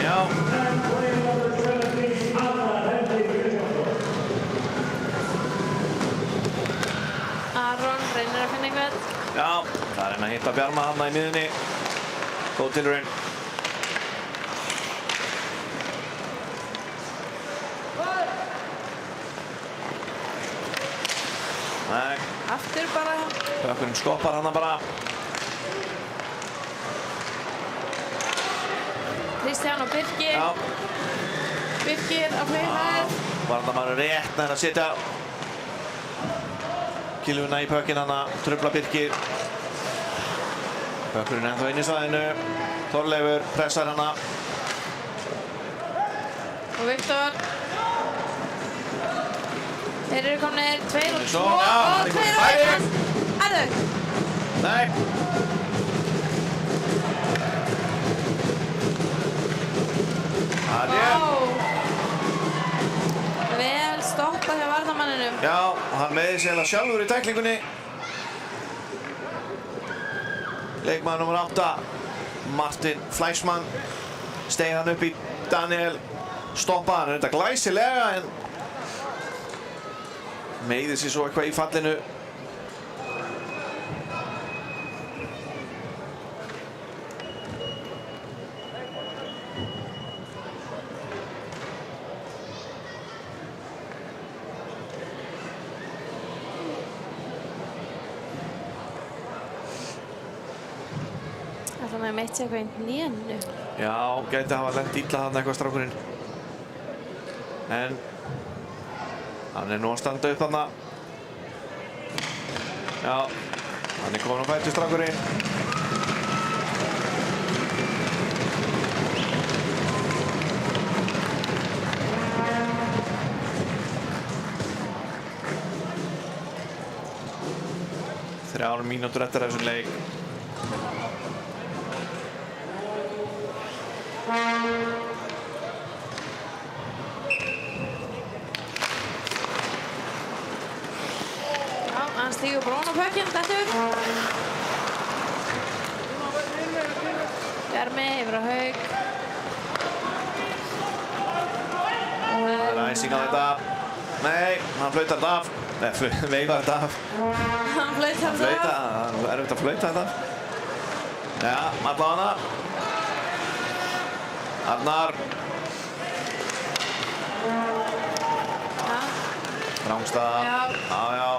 S2: Já.
S1: And player number 17, Arnar Helgi Kristjánsson.
S3: Aron reynir að finna einhvern.
S2: Já, það er að hitta Bjarma hana í miðunni. Góð tilraun. Nei.
S3: Aftur bara.
S2: Pökkurinn stoppar hana bara.
S3: Kristján og Birkir.
S2: Já.
S3: Birkir á fleirhæð.
S2: Varnarmaður rétt nær að setja kilvuna í pökkinn hana, trufla Birkir. Pökkurinn ennþá inn í svæðinu. Þorleifur pressar hana.
S3: Og Viktor. Þeir eru komnir 2 og 2
S2: Já,
S3: og 2 og 1. Erðu?
S2: Nei. Það er
S3: Vel stoppað hjá varnarmanninum.
S2: Já, hann meiðir sig eiginlega sjálfur í tæklingunni. Leikmaður nummer 8, Martin Fleischmann, steig hann upp í Daniel, stoppaði hann þetta glæsilega en meiðir sig svo eitthvað í fallinu.
S3: Það með meitt sig eitthvað í hnénu.
S2: Já, gæti hafa lent illa þarna eitthvað strákurinn. En hann er nú að standa upp þarna. Já, hann er komin á fætur strákurinn. Þrjár mínútur eftir þessum leik.
S3: Já, hann stígur brón á pökkinn, dettur. Bjarmi yfir á Haug.
S2: Það er æsing á þetta. Nei, hann flautar þetta af. Nei, veifar þetta af.
S3: Hann flautar það.
S2: Flauta, það er erfitt að flauta þetta. Já, allavega. Arnar.
S3: Já.
S2: Rangstað. Já.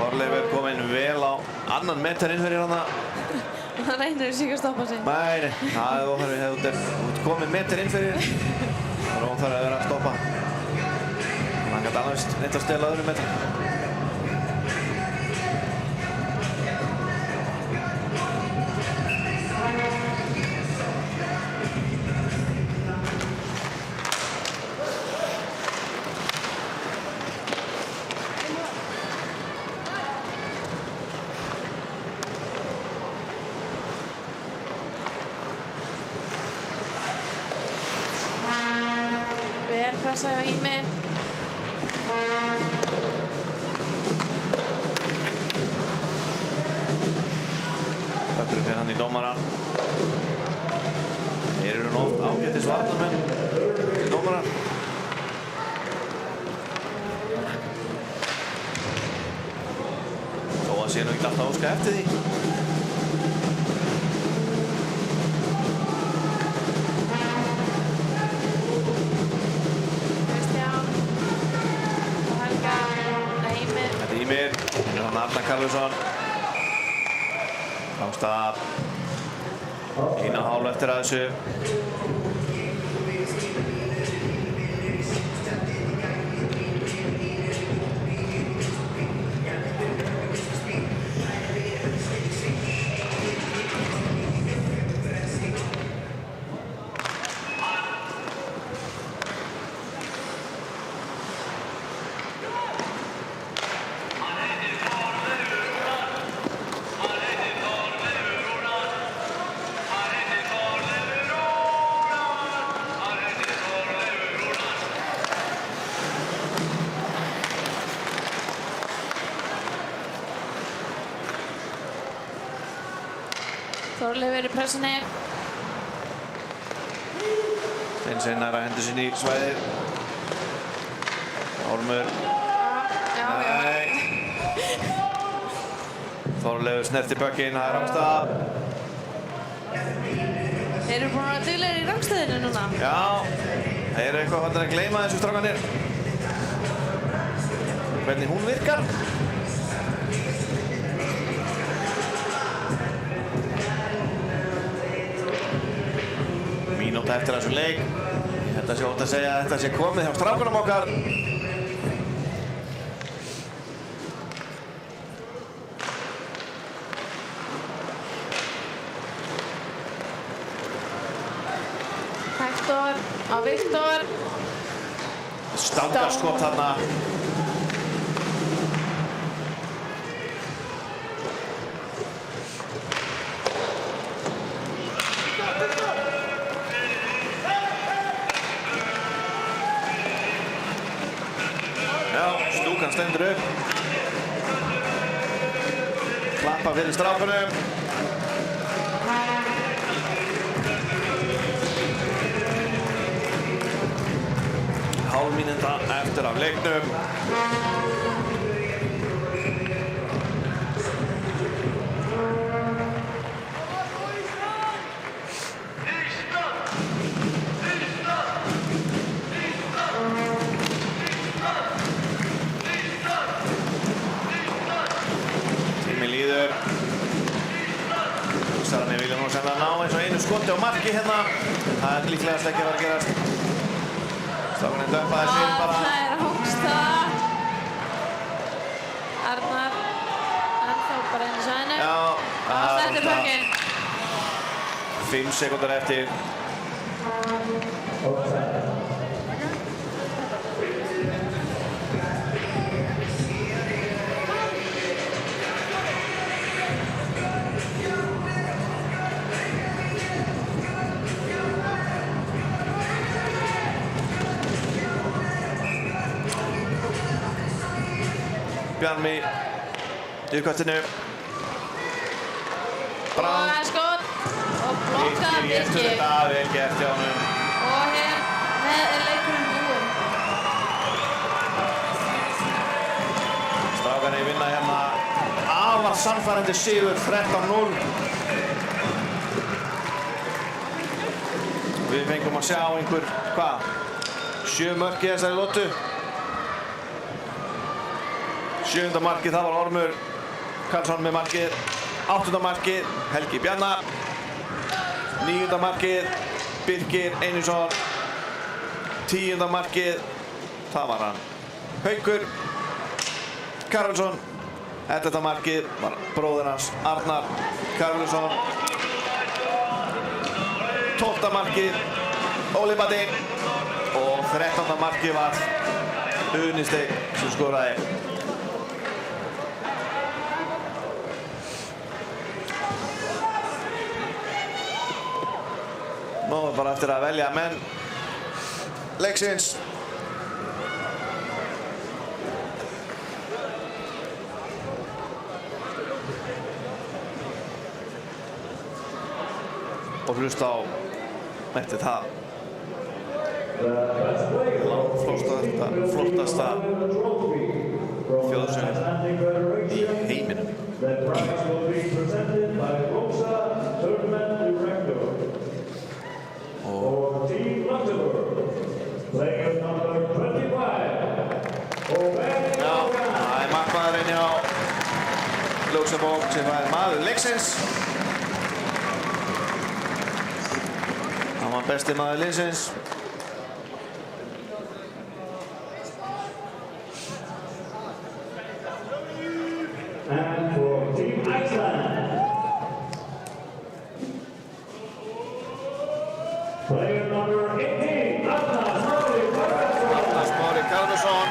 S2: Þorleifur kominn vel á annan meterinn fyrir hana.
S3: Hann reynir sig ekki að stoppa sig.
S2: Nei, það er óþarfi þegar þú ert kominn meterinn fyrir. Það er óþarfi að vera að stoppa. Hann gæti annars neitt að stela öðrum metri.
S3: Vel pressa hjá Ími.
S2: Köpurinn fyrir hann í dómaran. Þeir eru oft ágætis varnarmenn í dómaran. Þó að sé nú ekki alltaf óska eftir því.
S3: Kristján. Og Helga. Nei, Ímir.
S2: Þetta er Ímir. Þetta er hann Arnar Karlsson. Rangstað. 1,5 eftir að þessu.
S3: Þorleifur í pressunni.
S2: Steinsson nær að hendur sinni í svæðið. Ormur.
S3: Já.
S2: Nei. Þorleifur snerti bökkinn, það er rangstað.
S3: Þeir eru búin að vera duglegir í rangstöðinu núna.
S2: Já, þeir eru eitthvað að gleyma þessu strákanir. Hvernig hún virkar. Mínúta eftir þessum leik. Ég held að sé ótt að segja að þetta sé komið hjá strákunum okkar.
S3: Hector á Viktor.
S2: Stangarskot þarna. Já, stúkan stendur upp. Klappa fyrir strákunum. Hálf mínúta eftir af leiknum. Tími líður. Húsararnir vilja nú senda ná eins og einu skoti á marki hérna. Það er líklegast ekki að vera að gerast. Strákunni dömpaði sér bara.
S3: Það er Hókstað. Arnar. Ennþá bara inn í svæðinu.
S2: Já,
S3: Og slettir bökkinn.
S2: 5 sekúndar eftir. Bjarmi í uppkastinu.
S3: Og það er skot. Og blokkað
S2: Birkir getur
S3: Birkir.
S2: þetta, vel gert hjá honum.
S3: Og hér með er leikurinn búinn.
S2: Strákarnir vinna hérna sannfærandi sigur 13-0. Við fengum að sjá einhver, 7 mörk í þessari lotu. 7. markið, það var Ormur Karlsson með markið. 8. markið, Helgi Bjarnar. 9. markið, Birgir Einarsson. 10. markið, það var hann Haukur Karlsson. 11. markið var bróðir hans Arnar Karlsson. 12. markið, Óli Bati. Og 13. markið var Uni Steinn sem skoraði. Nú er bara eftir að velja menn leiksins. Og hlusta á eftir það flottasta þjóðsöng í heiminum.
S1: For Team Luxembourg, player number 25, Oved.
S2: Já, það er markmaðurinn hjá Luxembourg sem var maður leiksins. Hann var besti maður liðsins.
S1: And for Team Iceland, player number 18, Arnar
S2: Smári Karlsson,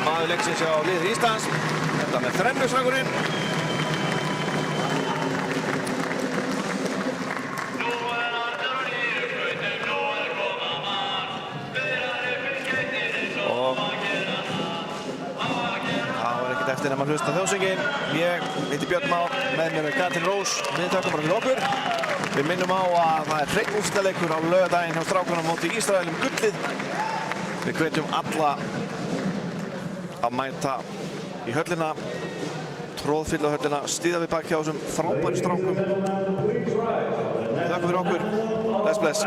S2: maður leiksins hjá liði Íslands. Þetta með þrennusrangurinn. Og það var ekkert eftir nema hlusta þjóðsöngin. Ég heiti Björn Már, með mér er Katrín Rós. Við tökum bara fyrir okkur. Við minnum á að það er hreinn úrslitaleikur á laugardaginn hjá strákunum móti Ísrael gullið. Við hvetjum alla að mæta í höllina, tróðfylla höllina, stíða við baki á þessum frábæri strákum. Við þakkum fyrir okkur. Bless, bless.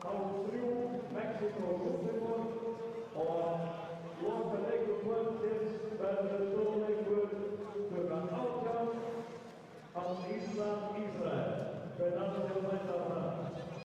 S1: Hálf 3 Mexíkó-Luxemburg og lokaleikur kvöldsins verður stórleikur klukkan 18 á Ísland-Ísrael. Hver annar til að mæta það?